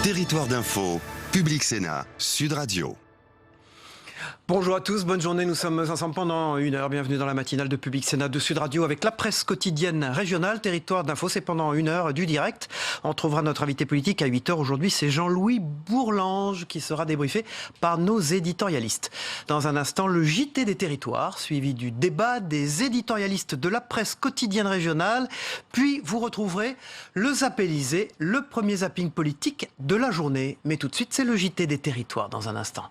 Territoire d'info, Public Sénat, Sud Radio. Bonjour à tous, bonne journée, nous sommes ensemble pendant une heure. Bienvenue dans la matinale de Public Sénat de Sud Radio avec la presse quotidienne régionale. Territoire d'info, c'est pendant une heure du direct. On trouvera notre invité politique à 8h aujourd'hui, c'est Jean-Louis Bourlange qui sera débriefé par nos éditorialistes. Dans un instant, le JT des territoires, suivi du débat des éditorialistes de la presse quotidienne régionale. Puis vous retrouverez le Zappélisé, le premier zapping politique de la journée. Mais tout de suite, c'est le JT des territoires dans un instant.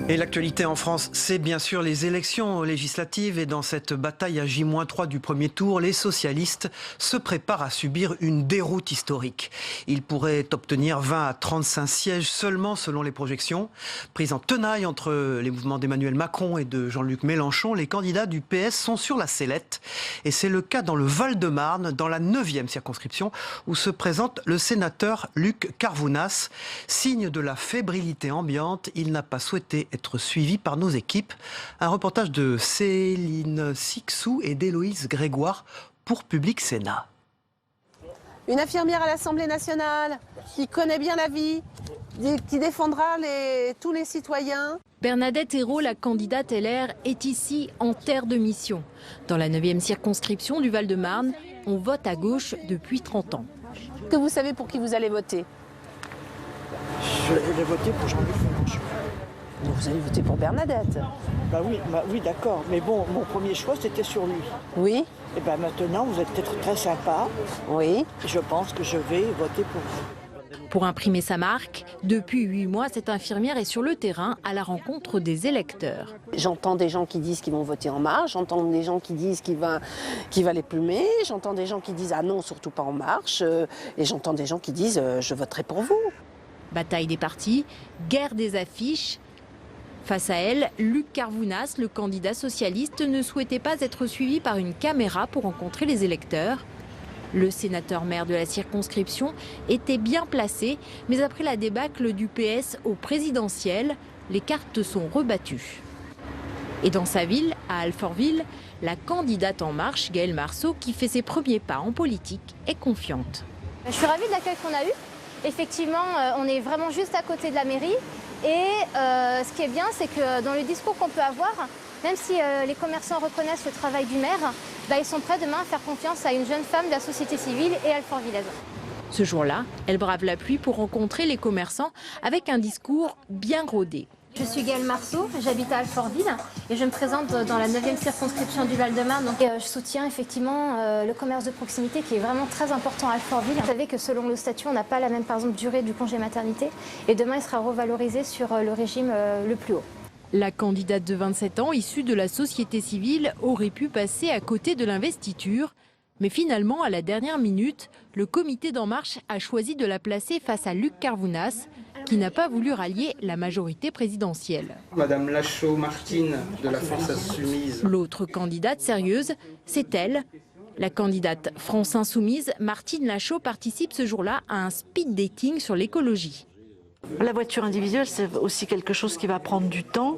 Et l'actualité en France, c'est bien sûr les élections législatives. Et dans cette bataille à J-3 du premier tour, les socialistes se préparent à subir une déroute historique. Ils pourraient obtenir 20 à 35 sièges seulement selon les projections. Pris en tenaille entre les mouvements d'Emmanuel Macron et de Jean-Luc Mélenchon, les candidats du PS sont sur la sellette. Et c'est le cas dans le Val-de-Marne, dans la 9e circonscription, où se présente le sénateur Luc Carvounas. Signe de la fébrilité ambiante, il n'a pas souhaité être suivi par nos équipes. Un reportage de Céline Sixou et d'Héloïse Grégoire pour Public Sénat. Une infirmière à l'Assemblée nationale qui connaît bien la vie, qui défendra tous les citoyens. Bernadette Hérault, la candidate LR, est ici en terre de mission. Dans la 9e circonscription du Val-de-Marne, on vote à gauche depuis 30 ans. Que vous savez pour qui vous allez voter? Je vais voter pour Jean-Luc Mélenchon. Vous allez voter pour Bernadette. Bah oui, d'accord. Mais bon, mon premier choix, c'était sur lui. Oui. Et bien maintenant, vous êtes peut-être très sympa. Oui. Je pense que je vais voter pour vous. Pour imprimer sa marque, depuis 8 mois, cette infirmière est sur le terrain à la rencontre des électeurs. J'entends des gens qui disent qu'ils vont voter En Marche, j'entends des gens qui disent qu'il va les plumer, j'entends des gens qui disent ah non, surtout pas En Marche, et j'entends des gens qui disent je voterai pour vous. Bataille des partis, guerre des affiches. Face à elle, Luc Carvounas, le candidat socialiste, ne souhaitait pas être suivi par une caméra pour rencontrer les électeurs. Le sénateur-maire de la circonscription était bien placé, mais après la débâcle du PS au présidentiel, les cartes sont rebattues. Et dans sa ville, à Alfortville, la candidate En Marche, Gaëlle Marceau, qui fait ses premiers pas en politique, est confiante. Je suis ravie de l'accueil qu'on a eu. Effectivement, on est vraiment juste à côté de la mairie. Et ce qui est bien, c'est que dans le discours qu'on peut avoir, même si les commerçants reconnaissent le travail du maire, ils sont prêts demain à faire confiance à une jeune femme de la société civile et alfortvillaise. Ce jour-là, elle brave la pluie pour rencontrer les commerçants avec un discours bien rodé. Je suis Gaëlle Marceau, j'habite à Alfortville et je me présente dans la 9e circonscription du Val-de-Marne. Je soutiens effectivement le commerce de proximité qui est vraiment très important à Alfortville. Vous savez que selon le statut, on n'a pas la même par exemple durée du congé maternité et demain il sera revalorisé sur le régime le plus haut. La candidate de 27 ans, issue de la société civile, aurait pu passer à côté de l'investiture. Mais finalement, à la dernière minute, le comité d'En Marche a choisi de la placer face à Luc Carvounas, qui n'a pas voulu rallier la majorité présidentielle. Madame Lachaud-Martine de la France Insoumise. L'autre candidate sérieuse, c'est elle. La candidate France Insoumise, Martine Lachaud, participe ce jour-là à un speed dating sur l'écologie. La voiture individuelle, c'est aussi quelque chose qui va prendre du temps.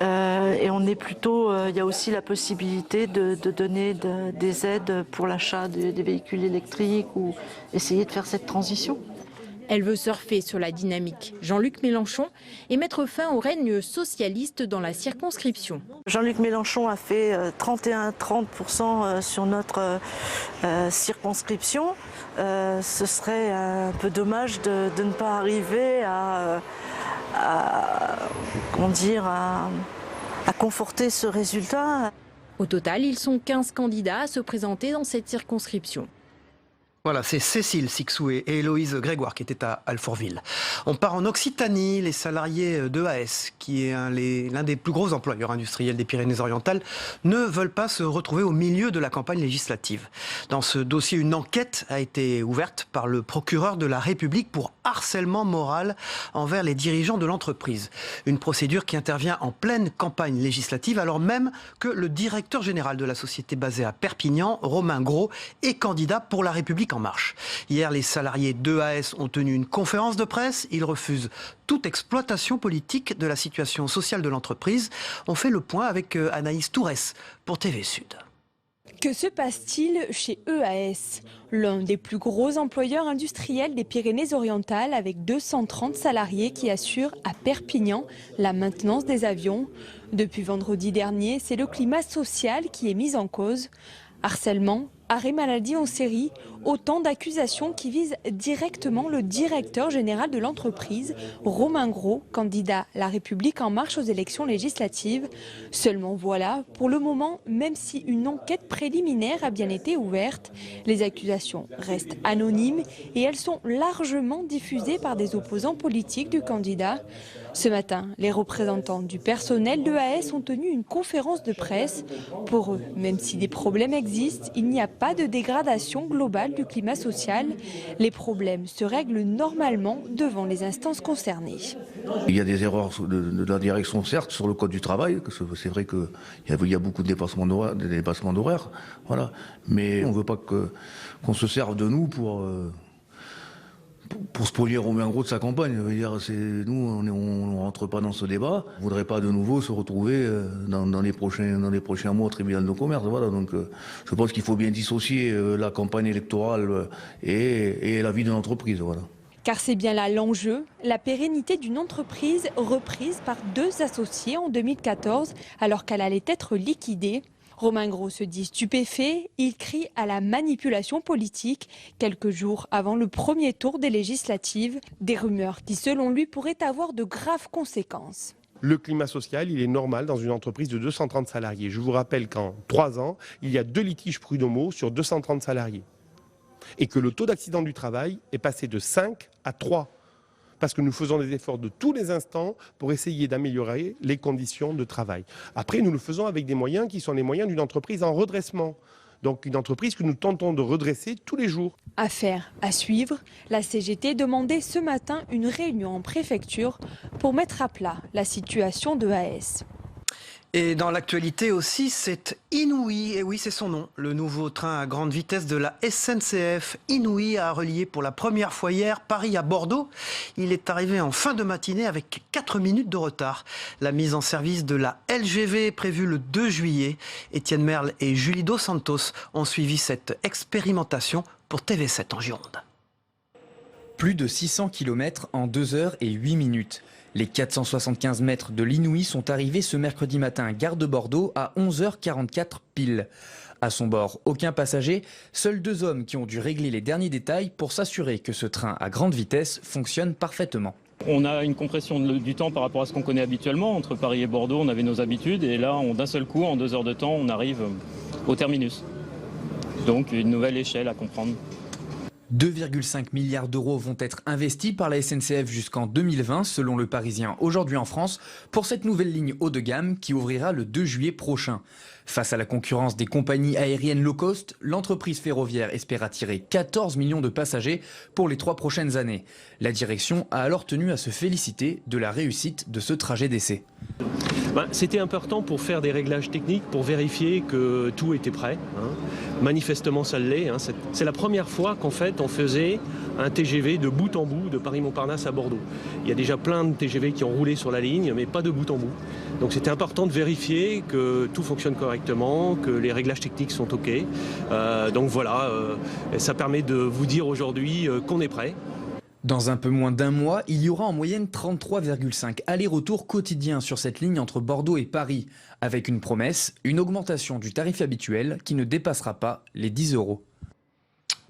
Et on est plutôt, il y a aussi la possibilité de donner des aides pour l'achat des véhicules électriques ou essayer de faire cette transition. Elle veut surfer sur la dynamique Jean-Luc Mélenchon et mettre fin au règne socialiste dans la circonscription. Jean-Luc Mélenchon a fait 31-30% sur notre circonscription. Ce serait un peu dommage de ne pas arriver à conforter ce résultat. Au total, ils sont 15 candidats à se présenter dans cette circonscription. Voilà, c'est Cécile Sixou et Héloïse Grégoire qui étaient à Alfortville. On part en Occitanie. Les salariés d'EAS, qui est l'un des plus gros employeurs industriels des Pyrénées-Orientales, ne veulent pas se retrouver au milieu de la campagne législative. Dans ce dossier, une enquête a été ouverte par le procureur de la République pour harcèlement moral envers les dirigeants de l'entreprise. Une procédure qui intervient en pleine campagne législative, alors même que le directeur général de la société basée à Perpignan, Romain Gros, est candidat pour la République En Marche. Hier, les salariés d'EAS ont tenu une conférence de presse. Ils refusent toute exploitation politique de la situation sociale de l'entreprise. On fait le point avec Anaïs Tourès pour TV Sud. Que se passe-t-il chez EAS, l'un des plus gros employeurs industriels des Pyrénées-Orientales avec 230 salariés qui assurent à Perpignan la maintenance des avions. Depuis vendredi dernier, c'est le climat social qui est mis en cause. Harcèlement, arrêt maladie en série, autant d'accusations qui visent directement le directeur général de l'entreprise, Romain Gros, candidat La République En Marche aux élections législatives. Seulement voilà, pour le moment, même si une enquête préliminaire a bien été ouverte, les accusations restent anonymes et elles sont largement diffusées par des opposants politiques du candidat. Ce matin, les représentants du personnel de l'EAS ont tenu une conférence de presse. Pour eux, même si des problèmes existent, il n'y a pas de dégradation globale du climat social. Les problèmes se règlent normalement devant les instances concernées. Il y a des erreurs de la direction, certes, sur le code du travail. C'est vrai qu'il y a beaucoup de dépassements d'horaires. Voilà. Mais on ne veut pas qu'on se serve de nous pour spolier Romain Gros de sa campagne. Nous, on ne rentre pas dans ce débat. On ne voudrait pas de nouveau se retrouver dans les prochains mois au tribunal de commerce. Voilà. Donc, je pense qu'il faut bien dissocier la campagne électorale et la vie de l'entreprise. Voilà. Car c'est bien là l'enjeu, la pérennité d'une entreprise reprise par 2 associés en 2014 alors qu'elle allait être liquidée. Romain Gros se dit stupéfait, il crie à la manipulation politique quelques jours avant le premier tour des législatives, des rumeurs qui selon lui pourraient avoir de graves conséquences. Le climat social, il est normal dans une entreprise de 230 salariés. Je vous rappelle qu'en 3 ans, il y a 2 litiges prud'homaux sur 230 salariés. Et que le taux d'accident du travail est passé de 5 à 3. Parce que nous faisons des efforts de tous les instants pour essayer d'améliorer les conditions de travail. Après, nous le faisons avec des moyens qui sont les moyens d'une entreprise en redressement. Donc une entreprise que nous tentons de redresser tous les jours. Affaire à suivre, la CGT demandait ce matin une réunion en préfecture pour mettre à plat la situation de l'EAS. Et dans l'actualité aussi, c'est Inouï, et oui c'est son nom, le nouveau train à grande vitesse de la SNCF. Inouï a relié pour la première fois hier Paris à Bordeaux. Il est arrivé en fin de matinée avec 4 minutes de retard. La mise en service de la LGV est prévue le 2 juillet. Étienne Merle et Julie Dos Santos ont suivi cette expérimentation pour TV7 en Gironde. Plus de 600 km en 2 heures et 8 minutes. Les 475 mètres de l'Inouï sont arrivés ce mercredi matin à Gare de Bordeaux à 11h44 pile. À son bord, aucun passager, seuls 2 hommes qui ont dû régler les derniers détails pour s'assurer que ce train à grande vitesse fonctionne parfaitement. On a une compression du temps par rapport à ce qu'on connaît habituellement. Entre Paris et Bordeaux, on avait nos habitudes et là, d'un seul coup, en 2 heures de temps, on arrive au terminus. Donc une nouvelle échelle à comprendre. 2,5 milliards d'euros vont être investis par la SNCF jusqu'en 2020, selon le Parisien aujourd'hui en France, pour cette nouvelle ligne haut de gamme qui ouvrira le 2 juillet prochain. Face à la concurrence des compagnies aériennes low cost, l'entreprise ferroviaire espère attirer 14 millions de passagers pour les 3 prochaines années. La direction a alors tenu à se féliciter de la réussite de ce trajet d'essai. C'était important pour faire des réglages techniques, pour vérifier que tout était prêt. Manifestement, ça l'est. C'est la première fois qu'en fait, on faisait un TGV de bout en bout de Paris-Montparnasse à Bordeaux. Il y a déjà plein de TGV qui ont roulé sur la ligne, mais pas de bout en bout. Donc c'était important de vérifier que tout fonctionne correctement, que les réglages techniques sont OK. Donc voilà, ça permet de vous dire aujourd'hui qu'on est prêt. Dans un peu moins d'1 mois, il y aura en moyenne 33,5 allers-retours quotidiens sur cette ligne entre Bordeaux et Paris, avec une promesse, une augmentation du tarif habituel qui ne dépassera pas les 10 €.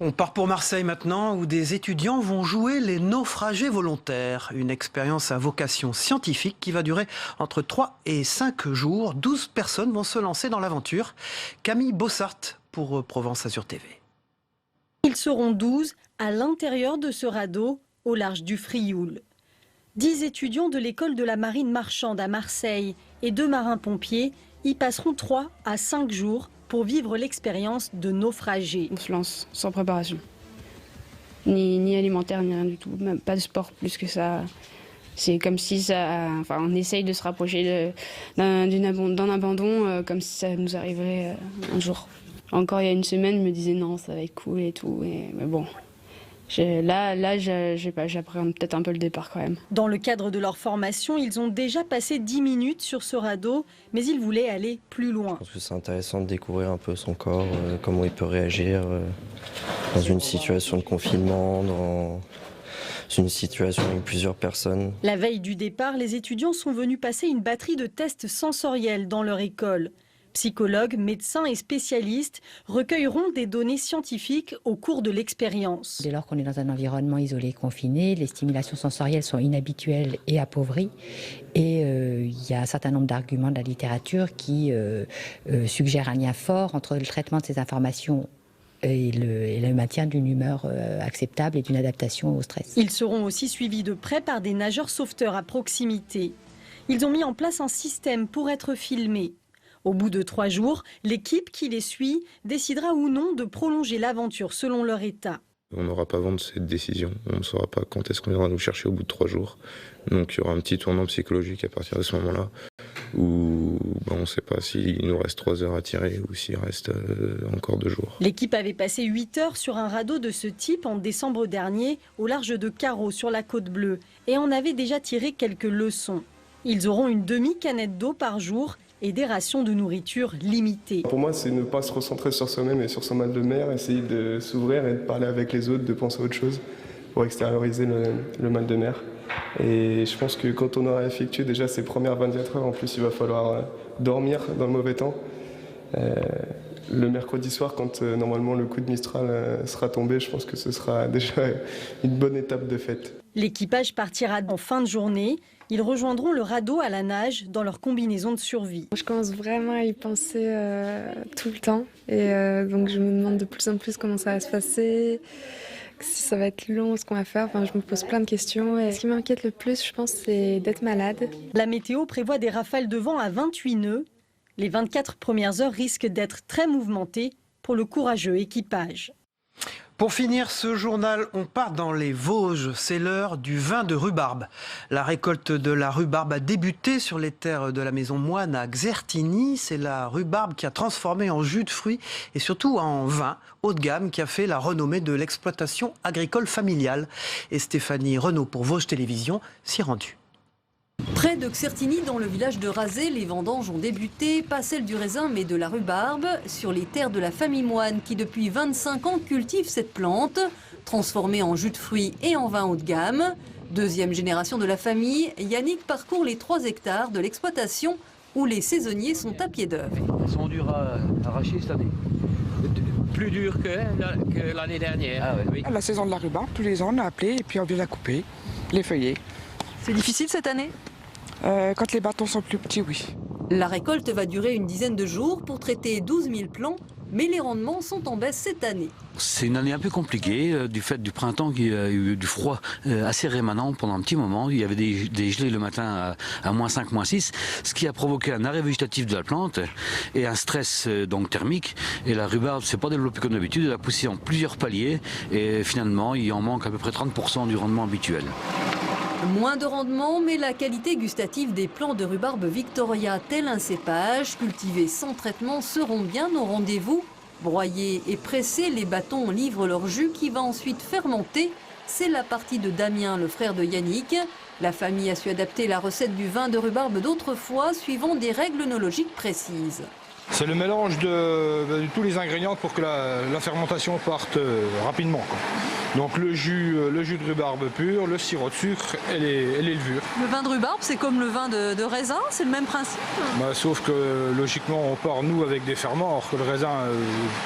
On part pour Marseille maintenant, où des étudiants vont jouer les naufragés volontaires. Une expérience à vocation scientifique qui va durer entre 3 et 5 jours. 12 personnes vont se lancer dans l'aventure. Camille Bossart pour Provence Azur TV. Ils seront 12 à l'intérieur de ce radeau, au large du Frioul. 10 étudiants de l'école de la marine marchande à Marseille et 2 marins-pompiers y passeront 3 à 5 jours pour vivre l'expérience de naufragés. On se lance sans préparation. Ni alimentaire, ni rien du tout. Même pas de sport plus que ça. C'est comme si on essaye de se rapprocher d'un abandon comme si ça nous arriverait un jour. Encore il y a une semaine, ils me disaient non, ça va être cool et tout. Mais bon, j'appréhende peut-être un peu le départ quand même. Dans le cadre de leur formation, ils ont déjà passé 10 minutes sur ce radeau, mais ils voulaient aller plus loin. Je pense que c'est intéressant de découvrir un peu son corps, comment il peut réagir dans une situation de confinement, dans une situation avec plusieurs personnes. La veille du départ, les étudiants sont venus passer une batterie de tests sensoriels dans leur école. Psychologues, médecins et spécialistes recueilleront des données scientifiques au cours de l'expérience. Dès lors qu'on est dans un environnement isolé, confiné, les stimulations sensorielles sont inhabituelles et appauvries. Et il y a un certain nombre d'arguments de la littérature qui suggèrent un lien fort entre le traitement de ces informations et le maintien d'une humeur acceptable et d'une adaptation au stress. Ils seront aussi suivis de près par des nageurs sauveteurs à proximité. Ils ont mis en place un système pour être filmés. Au bout de 3 jours, l'équipe qui les suit décidera ou non de prolonger l'aventure selon leur état. On n'aura pas vendre cette décision, on ne saura pas quand est-ce qu'on viendra nous chercher au bout de 3 jours. Donc il y aura un petit tournant psychologique à partir de ce moment-là, où on ne sait pas s'il nous reste 3 heures à tirer ou s'il reste encore 2 jours. L'équipe avait passé 8 heures sur un radeau de ce type en décembre dernier, au large de Carreau sur la Côte Bleue, et en avait déjà tiré quelques leçons. Ils auront une demi-canette d'eau par jour et des rations de nourriture limitées. Pour moi, c'est ne pas se recentrer sur soi-même et sur son mal de mer, essayer de s'ouvrir et de parler avec les autres, de penser à autre chose pour extérioriser le mal de mer. Et je pense que quand on aura effectué déjà ces premières 24 heures, en plus il va falloir dormir dans le mauvais temps. Le mercredi soir, quand normalement le coup de Mistral sera tombé, je pense que ce sera déjà une bonne étape de fête. L'équipage partira en fin de journée. Ils rejoindront le radeau à la nage dans leur combinaison de survie. Je commence vraiment à y penser tout le temps. Et donc je me demande de plus en plus comment ça va se passer, si ça va être long, ce qu'on va faire. Enfin, je me pose plein de questions. Et ce qui m'inquiète le plus, je pense, c'est d'être malade. La météo prévoit des rafales de vent à 28 nœuds. Les 24 premières heures risquent d'être très mouvementées pour le courageux équipage. Pour finir ce journal, on part dans les Vosges. C'est l'heure du vin de rhubarbe. La récolte de la rhubarbe a débuté sur les terres de la maison Moine à Xertigny. C'est la rhubarbe qui a transformé en jus de fruits et surtout en vin haut de gamme qui a fait la renommée de l'exploitation agricole familiale. Et Stéphanie Renaud pour Vosges Télévisions s'y est rendue. Près de Xertigny, dans le village de Razé, les vendanges ont débuté, pas celle du raisin mais de la rhubarbe, sur les terres de la famille Moine qui depuis 25 ans cultive cette plante, transformée en jus de fruits et en vin haut de gamme. Deuxième génération de la famille, Yannick parcourt les 3 hectares de l'exploitation où les saisonniers sont à pied d'œuvre. Elles sont dures à arracher cette année. Plus dur que l'année dernière. Ah ouais. Oui. La saison de la rhubarbe, tous les ans on a appelé et puis on vient la couper, les feuillets. C'est difficile cette année ? Quand les bâtons sont plus petits, oui. La récolte va durer une dizaine de jours pour traiter 12 000 plants, mais les rendements sont en baisse cette année. C'est une année un peu compliquée du fait du printemps qui a eu du froid assez rémanent pendant un petit moment. Il y avait des gelées le matin à -5, -6, ce qui a provoqué un arrêt végétatif de la plante et un stress donc thermique. Et la rhubarbe ne s'est pas développée comme d'habitude, elle a poussé en plusieurs paliers et finalement il en manque à peu près 30% du rendement habituel. Moins de rendement, mais la qualité gustative des plants de rhubarbe Victoria, tel un cépage, cultivés sans traitement, seront bien au rendez-vous. Broyés et pressés, les bâtons livrent leur jus qui va ensuite fermenter. C'est la partie de Damien, le frère de Yannick. La famille a su adapter la recette du vin de rhubarbe d'autrefois, suivant des règles œnologiques précises. C'est le mélange de tous les ingrédients pour que la fermentation parte rapidement, quoi. Donc le jus de rhubarbe pur, le sirop de sucre et les levures. Le vin de rhubarbe, c'est comme le vin de raisin, c'est le même principe? Sauf que logiquement on part nous avec des ferments, alors que le raisin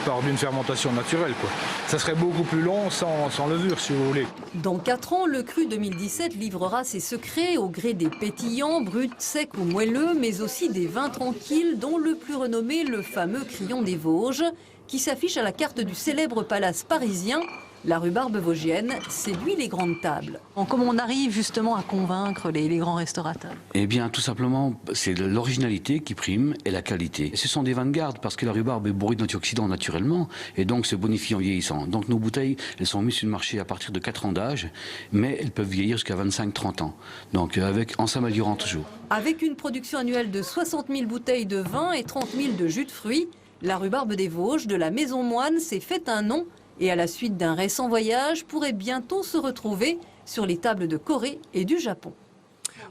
part d'une fermentation naturelle, quoi. Ça serait beaucoup plus long sans levure si vous voulez. Dans 4 ans, le cru 2017 livrera ses secrets au gré des pétillants, bruts, secs ou moelleux, mais aussi des vins tranquilles dont le plus renommé, le fameux Crillon des Vosges, qui s'affiche à la carte du célèbre palace parisien. La rhubarbe vosgienne séduit les grandes tables. Comment on arrive justement à convaincre les grands restaurateurs? Eh bien, tout simplement, c'est l'originalité qui prime et la qualité. Ce sont des vins de garde parce que la rhubarbe est bourrée d'antioxydants naturellement et donc se bonifie en vieillissant. Donc nos bouteilles, elles sont mises sur le marché à partir de 4 ans d'âge, mais elles peuvent vieillir jusqu'à 25-30 ans. Donc en s'améliorant toujours. Avec une production annuelle de 60 000 bouteilles de vin et 30 000 de jus de fruits, La rhubarbe des Vosges de la Maison Moine s'est fait un nom et à la suite d'un récent voyage pourrait bientôt se retrouver sur les tables de Corée et du Japon.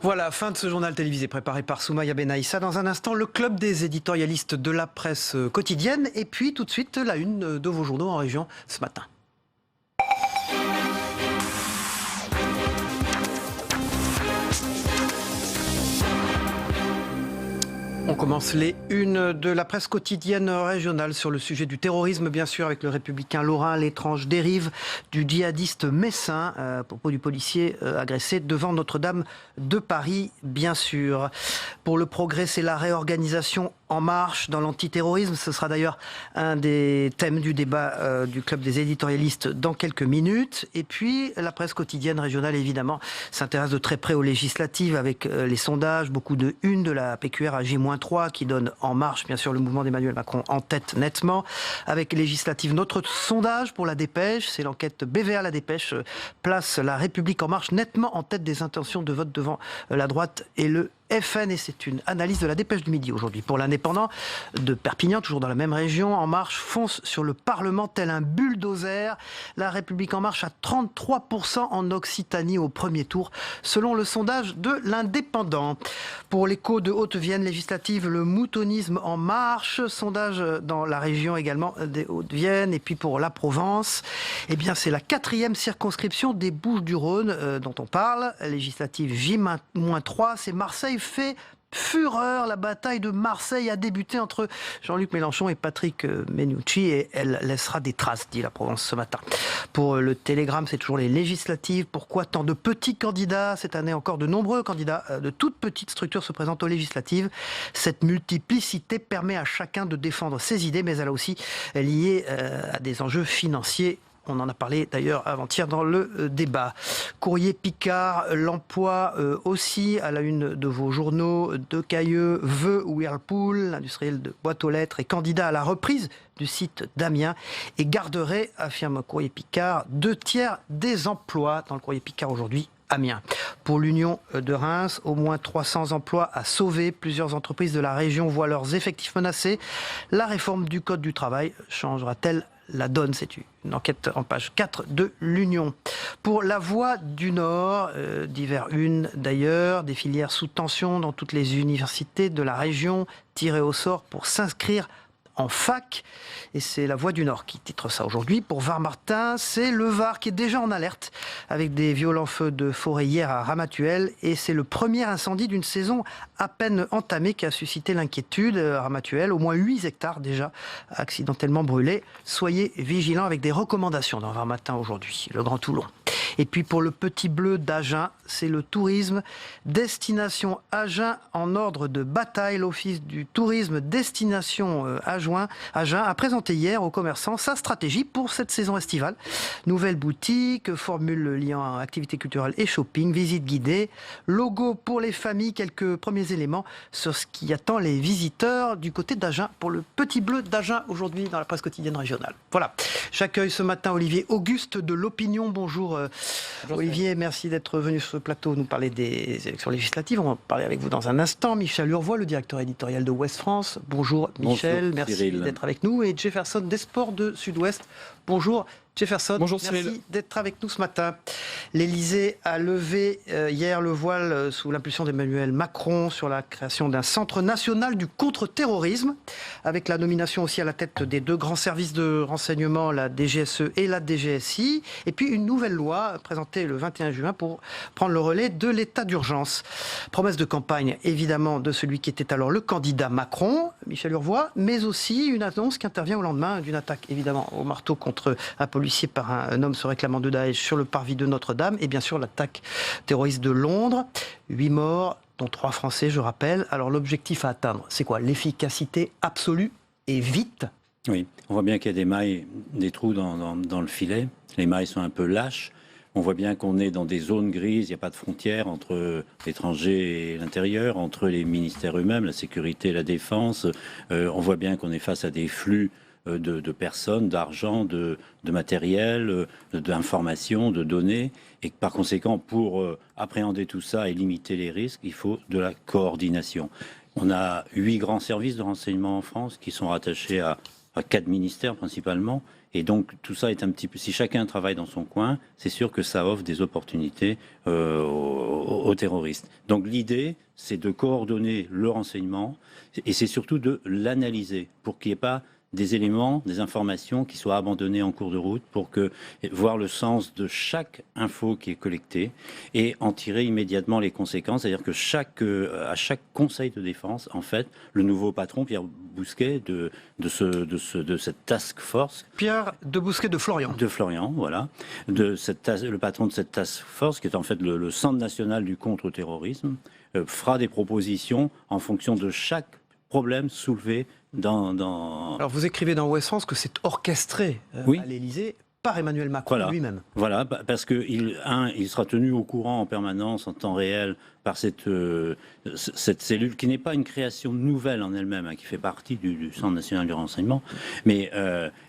Voilà, fin de ce journal télévisé préparé par Soumaya Benaïssa. Dans un instant, le club des éditorialistes de la presse quotidienne. Et puis tout de suite, la une de vos journaux en région ce matin. On commence les unes de la presse quotidienne régionale sur le sujet du terrorisme, bien sûr, avec le Républicain Lorrain, l'étrange dérive du djihadiste messin à propos du policier agressé devant Notre-Dame de Paris, bien sûr. Pour le Progrès, c'est la réorganisation en marche dans l'antiterrorisme. Ce sera d'ailleurs un des thèmes du débat du club des éditorialistes dans quelques minutes. Et puis, la presse quotidienne régionale, évidemment, s'intéresse de très près aux législatives avec les sondages, beaucoup de une de la PQR à J-3 qui donne En Marche, bien sûr, le mouvement d'Emmanuel Macron en tête nettement. Avec législatives, notre sondage pour la Dépêche, c'est l'enquête BVA La Dépêche, place la République En Marche nettement en tête des intentions de vote devant la droite et le FN, et c'est une analyse de la Dépêche du Midi aujourd'hui. Pour l'Indépendant de Perpignan, toujours dans la même région, En Marche fonce sur le Parlement tel un bulldozer. La République En Marche à 33% en Occitanie au premier tour, selon le sondage de l'Indépendant. Pour l'Écho de Haute-Vienne législative, le moutonisme En Marche, sondage dans la région également des Hautes-Vienne. Et puis pour la Provence, eh bien c'est la 4e circonscription des Bouches-du-Rhône dont on parle. Législative J-3, c'est Marseille fait fureur. La bataille de Marseille a débuté entre Jean-Luc Mélenchon et Patrick Mennucci et elle laissera des traces, dit la Provence ce matin. Pour le Télégramme, c'est toujours les législatives. Pourquoi tant de petits candidats? Cette année encore, de nombreux candidats de toutes petites structures se présentent aux législatives. Cette multiplicité permet à chacun de défendre ses idées, mais elle est aussi liée à des enjeux financiers. On en a parlé d'ailleurs avant-hier dans le débat. Courrier Picard, l'emploi aussi à la une de vos journaux. De Cailleux veut Whirlpool, l'industriel de boîtes aux lettres, est candidat à la reprise du site d'Amiens et garderait, affirme Courrier Picard, 2/3 des emplois dans le Courrier Picard aujourd'hui. Amiens. Pour l'Union de Reims, au moins 300 emplois à sauver. Plusieurs entreprises de la région voient leurs effectifs menacés. La réforme du Code du travail changera-t-elle la donne? C'est une enquête en page 4 de l'Union. Pour la Voix du Nord, divers une d'ailleurs, des filières sous tension dans toutes les universités de la région, tirées au sort pour s'inscrire en fac. Et c'est la Voix du Nord qui titre ça aujourd'hui. Pour Var-Martin, c'est le Var qui est déjà en alerte avec des violents feux de forêt hier à Ramatuelle. Et c'est le premier incendie d'une saison à peine entamée qui a suscité l'inquiétude à Ramatuelle. Au moins 8 hectares déjà accidentellement brûlés. Soyez vigilants avec des recommandations dans Var-Martin aujourd'hui. Le Grand Toulon. Et puis pour le Petit Bleu d'Agen, c'est le tourisme. Destination Agen en ordre de bataille. L'Office du tourisme Destination Agen a présenté hier aux commerçants sa stratégie pour cette saison estivale. Nouvelle boutique, formule liant activité culturelle et shopping, visite guidée, logo pour les familles, quelques premiers éléments sur ce qui attend les visiteurs du côté d'Agen pour le Petit Bleu d'Agen aujourd'hui dans la presse quotidienne régionale. Voilà, j'accueille ce matin Olivier Auguste de l'Opinion. Bonjour. Bonjour Olivier, merci d'être venu sur ce plateau nous parler des élections législatives. On va en parler avec vous dans un instant. Michel Urvois, le directeur éditorial de Ouest France. Bonjour Michel, bonjour, merci Cyril d'être avec nous. Et Jefferson des Sports de Sud-Ouest. Bonjour Jefferson, bonjour, merci d'être avec nous ce matin. L'Élysée a levé hier le voile sous l'impulsion d'Emmanuel Macron sur la création d'un centre national du contre-terrorisme, avec la nomination aussi à la tête des 2 grands services de renseignement, la DGSE et la DGSI, et puis une nouvelle loi présentée le 21 juin pour prendre le relais de l'état d'urgence. Promesse de campagne évidemment de celui qui était alors le candidat Macron, Michel Urvois, mais aussi une annonce qui intervient au lendemain d'une attaque évidemment au marteau contre un policier par un homme se réclamant de Daesh sur le parvis de Notre-Dame, et bien sûr l'attaque terroriste de Londres. 8 morts, dont 3 Français, je rappelle. Alors l'objectif à atteindre, c'est quoi? L'efficacité absolue et vite? Oui, on voit bien qu'il y a des mailles, des trous dans le filet. Les mailles sont un peu lâches. On voit bien qu'on est dans des zones grises, il n'y a pas de frontière entre l'étranger et l'intérieur, entre les ministères eux-mêmes, la sécurité et la défense. On voit bien qu'on est face à des flux de personnes, d'argent, de matériel, d'informations, de données, et que par conséquent, pour appréhender tout ça et limiter les risques, il faut de la coordination. On a 8 grands services de renseignement en France qui sont rattachés à 4 ministères principalement. Et donc tout ça est un petit peu... Si chacun travaille dans son coin, c'est sûr que ça offre des opportunités aux terroristes. Donc l'idée, c'est de coordonner le renseignement et c'est surtout de l'analyser pour qu'il n'y ait pas des éléments, des informations qui soient abandonnées en cours de route pour voir le sens de chaque info qui est collectée et en tirer immédiatement les conséquences. C'est-à-dire que à chaque conseil de défense, en fait, le nouveau patron, Pierre Bousquet, de cette task force... Pierre de Bousquet de Florian. De Florian, voilà. Le patron de cette task force, qui est en fait le Centre national du contre-terrorisme, fera des propositions en fonction de chaque problème soulevé Alors vous écrivez dans Ouest France que c'est orchestré à l'Élysée par Emmanuel Macron lui-même. Voilà, parce que il sera tenu au courant en permanence, en temps réel, par cette cellule qui n'est pas une création nouvelle en elle-même, qui fait partie du Centre national du renseignement, mais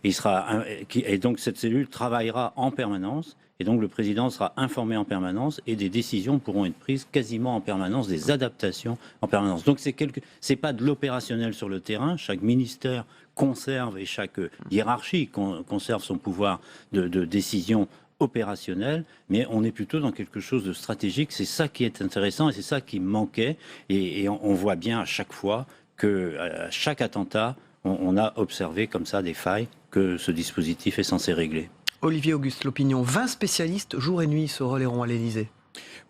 et donc cette cellule travaillera en permanence. Et donc le président sera informé en permanence et des décisions pourront être prises quasiment en permanence, des adaptations en permanence. Donc c'est pas de l'opérationnel sur le terrain. Chaque ministère conserve et chaque hiérarchie conserve son pouvoir de décision opérationnelle, mais on est plutôt dans quelque chose de stratégique. C'est ça qui est intéressant et c'est ça qui manquait. Et on voit bien à chaque fois qu'à chaque attentat, on a observé comme ça des failles que ce dispositif est censé régler. Olivier Auguste, l'opinion. 20 spécialistes, jour et nuit, se relaieront à l'Élysée.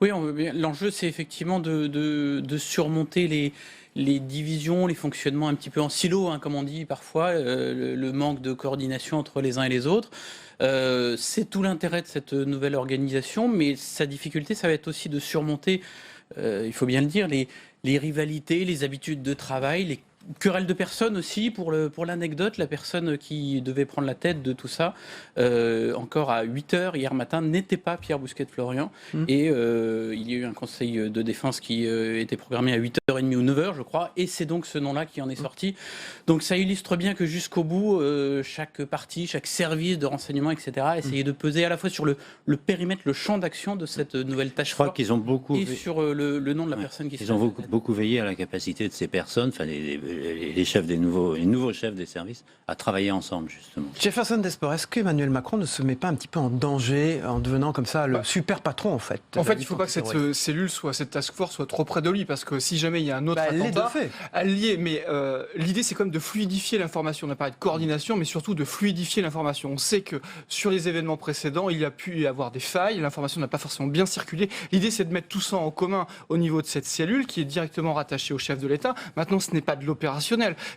Oui, l'enjeu, c'est effectivement de surmonter les divisions, les fonctionnements un petit peu en silo, comme on dit parfois, le manque de coordination entre les uns et les autres. C'est tout l'intérêt de cette nouvelle organisation, mais sa difficulté, ça va être aussi de surmonter, il faut bien le dire, les rivalités, les habitudes de travail, les querelle de personnes aussi, pour l'anecdote, la personne qui devait prendre la tête de tout ça, encore à 8h hier matin, n'était pas Pierre Bousquet de Florian. Et il y a eu un conseil de défense qui était programmé à 8h30 ou 9h, je crois, et c'est donc ce nom-là qui en est sorti. Donc ça illustre bien que jusqu'au bout, chaque parti, chaque service de renseignement, etc., essayait de peser à la fois sur le périmètre, le champ d'action de cette nouvelle tâche forte, qu'ils ont beaucoup et sur le nom de la personne qui se... Ils ont beaucoup veillé à la capacité de ces personnes, enfin les chefs les nouveaux chefs des services, à travailler ensemble, justement. Jefferson Desport, est-ce qu'Emmanuel Macron ne se met pas un petit peu en danger en devenant comme ça le super patron, en fait? En fait, il ne faut pas que cette cellule, cette task force soit trop près de lui, parce que si jamais il y a un autre attentat, elle l'y est. Mais l'idée, c'est quand même de fluidifier l'information. On n'a pas parlé de coordination, mais surtout de fluidifier l'information. On sait que sur les événements précédents, il y a pu y avoir des failles, l'information n'a pas forcément bien circulé. L'idée, c'est de mettre tout ça en commun au niveau de cette cellule qui est directement rattachée au chef de l'État. Maintenant, ce n'est pas de l'opérationnel.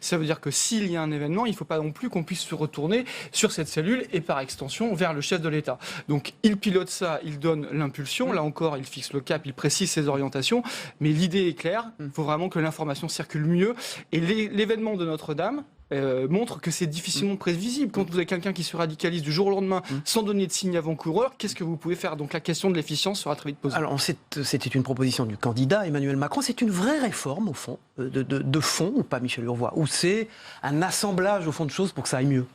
Ça veut dire que s'il y a un événement, il ne faut pas non plus qu'on puisse se retourner sur cette cellule et par extension vers le chef de l'État. Donc il pilote ça, il donne l'impulsion, là encore il fixe le cap, il précise ses orientations, mais l'idée est claire, il faut vraiment que l'information circule mieux. Et l'événement de Notre-Dame montre que c'est difficilement prévisible. Quand vous avez quelqu'un qui se radicalise du jour au lendemain sans donner de signe avant-coureur, qu'est-ce que vous pouvez faire? Donc la question de l'efficience sera très vite posée. Alors c'était une proposition du candidat Emmanuel Macron. C'est une vraie réforme au fond, de fond ou pas, Michel Urvois? Ou c'est un assemblage au fond de choses pour que ça aille mieux?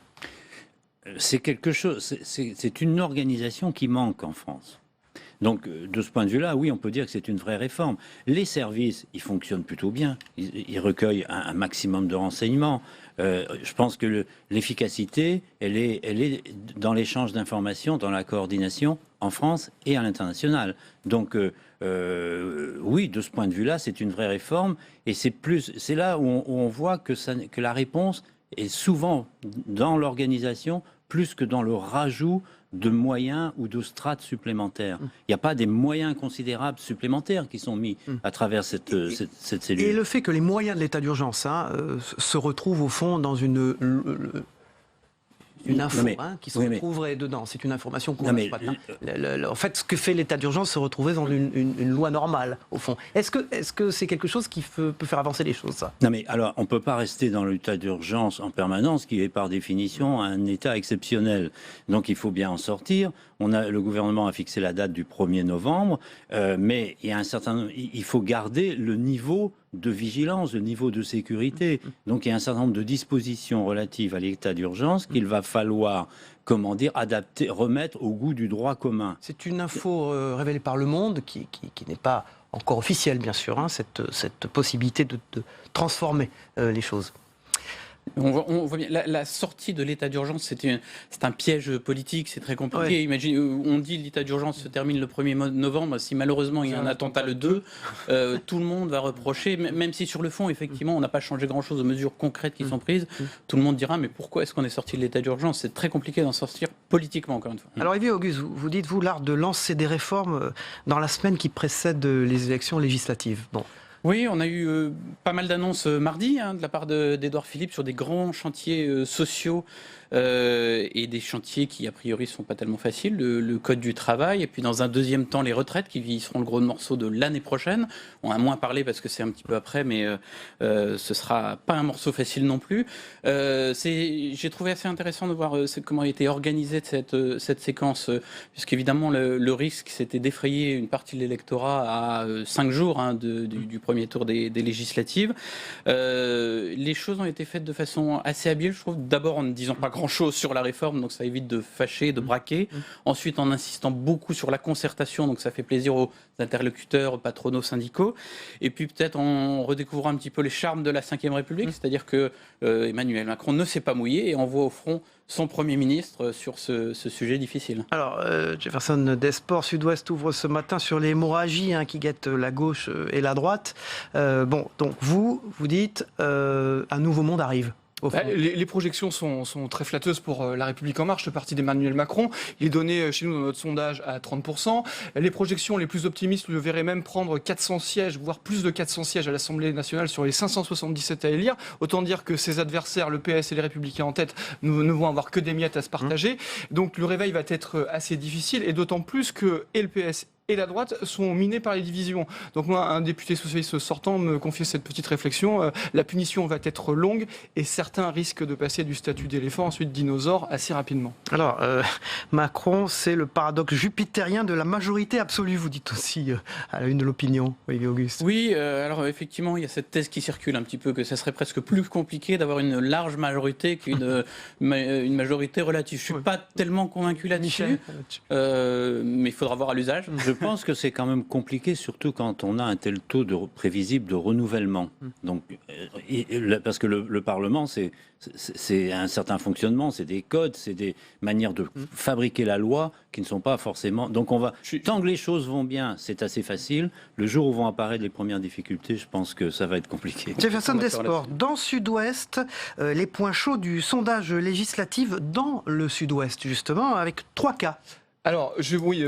C'est quelque chose, c'est une organisation qui manque en France. Donc, de ce point de vue-là, oui, on peut dire que c'est une vraie réforme. Les services, ils fonctionnent plutôt bien. Ils recueillent un maximum de renseignements. Je pense que l'efficacité, elle est dans l'échange d'informations, dans la coordination en France et à l'international. Donc, oui, de ce point de vue-là, c'est une vraie réforme. Et c'est là où on voit que la réponse est souvent dans l'organisation plus que dans le rajout de moyens ou de strates supplémentaires. Il n'y a pas des moyens considérables supplémentaires qui sont mis à travers cette cellule. Et le fait que les moyens de l'état d'urgence se retrouvent au fond dans une info qui se retrouverait dedans. C'est une information qu'on n'a pas. En fait, ce que fait l'état d'urgence se retrouver dans une loi normale, au fond. Est-ce que c'est quelque chose qui peut faire avancer les choses, ça? Non, mais alors, on ne peut pas rester dans l'état d'urgence en permanence, qui est par définition un état exceptionnel. Donc, il faut bien en sortir. Le gouvernement a fixé la date du 1er novembre, mais il faut garder le niveau de vigilance, le niveau de sécurité. Donc il y a un certain nombre de dispositions relatives à l'état d'urgence qu'il va falloir, adapter, remettre au goût du droit commun. C'est une info révélée par Le Monde qui n'est pas encore officielle bien sûr, hein, cette possibilité de transformer les choses. On voit bien, la sortie de l'état d'urgence, c'est un piège politique, c'est très compliqué. Ouais. Imaginez, on dit l'état d'urgence se termine le 1er novembre, si malheureusement il y a un attentat le 2, tout le monde va reprocher, même si sur le fond, effectivement, on n'a pas changé grand-chose aux mesures concrètes qui sont prises, tout le monde dira, mais pourquoi est-ce qu'on est sorti de l'état d'urgence? C'est très compliqué d'en sortir politiquement, encore une fois. Alors Olivier Auguste, vous dites, vous, l'art de lancer des réformes dans la semaine qui précède les élections législatives. Bon. Oui, on a eu pas mal d'annonces mardi de la part d'Édouard Philippe sur des grands chantiers sociaux et des chantiers qui a priori ne sont pas tellement faciles, le code du travail, et puis dans un deuxième temps les retraites qui seront le gros morceau de l'année prochaine. On a moins parlé parce que c'est un petit peu après, mais ce sera pas un morceau facile non plus. J'ai trouvé assez intéressant de voir comment a été organisée cette séquence, puisqu'évidemment le risque c'était d'effrayer une partie de l'électorat à 5 jours du premier tour des législatives. Les choses ont été faites de façon assez habile, je trouve, d'abord en ne disant pas grand-chose sur la réforme, donc ça évite de fâcher, de braquer. Ensuite, en insistant beaucoup sur la concertation, donc ça fait plaisir aux interlocuteurs patronaux, syndicaux. Et puis peut-être en redécouvrant un petit peu les charmes de la Ve République, c'est-à-dire que Emmanuel Macron ne s'est pas mouillé et envoie au front son Premier ministre sur ce sujet difficile. Alors, Jefferson Desports, Sud-Ouest ouvre ce matin sur les hémorragies qui guettent la gauche et la droite. Donc vous dites, un nouveau monde arrive. Les projections sont très flatteuses pour La République En Marche, le parti d'Emmanuel Macron. Il est donné chez nous dans notre sondage à 30%. Les projections les plus optimistes le verraient même prendre 400 sièges, voire plus de 400 sièges à l'Assemblée nationale sur les 577 à élire. Autant dire que ses adversaires, le PS et les Républicains en tête, ne vont avoir que des miettes à se partager. Donc le réveil va être assez difficile, et d'autant plus que et le PS et la droite sont minés par les divisions. Donc moi, un député socialiste sortant me confiait cette petite réflexion. La punition va être longue et certains risquent de passer du statut d'éléphant ensuite dinosaure assez rapidement. Alors, Macron, c'est le paradoxe jupitérien de la majorité absolue, vous dites aussi à la une de l'opinion, Olivier Auguste. Oui, alors effectivement, il y a cette thèse qui circule un petit peu, que ça serait presque plus compliqué d'avoir une large majorité qu'une une majorité relative. Je ne suis pas tellement convaincu là-dessus, mais il faudra voir à l'usage. Je pense que c'est quand même compliqué, surtout quand on a un tel taux prévisible de renouvellement. Donc, parce que le Parlement, c'est un certain fonctionnement, c'est des codes, c'est des manières de fabriquer la loi qui ne sont pas forcément... Donc tant que les choses vont bien, c'est assez facile. Le jour où vont apparaître les premières difficultés, je pense que ça va être compliqué. Jefferson Desports, dans Sud-Ouest, les points chauds du sondage législatif dans le Sud-Ouest, justement, avec 3 cas. Alors,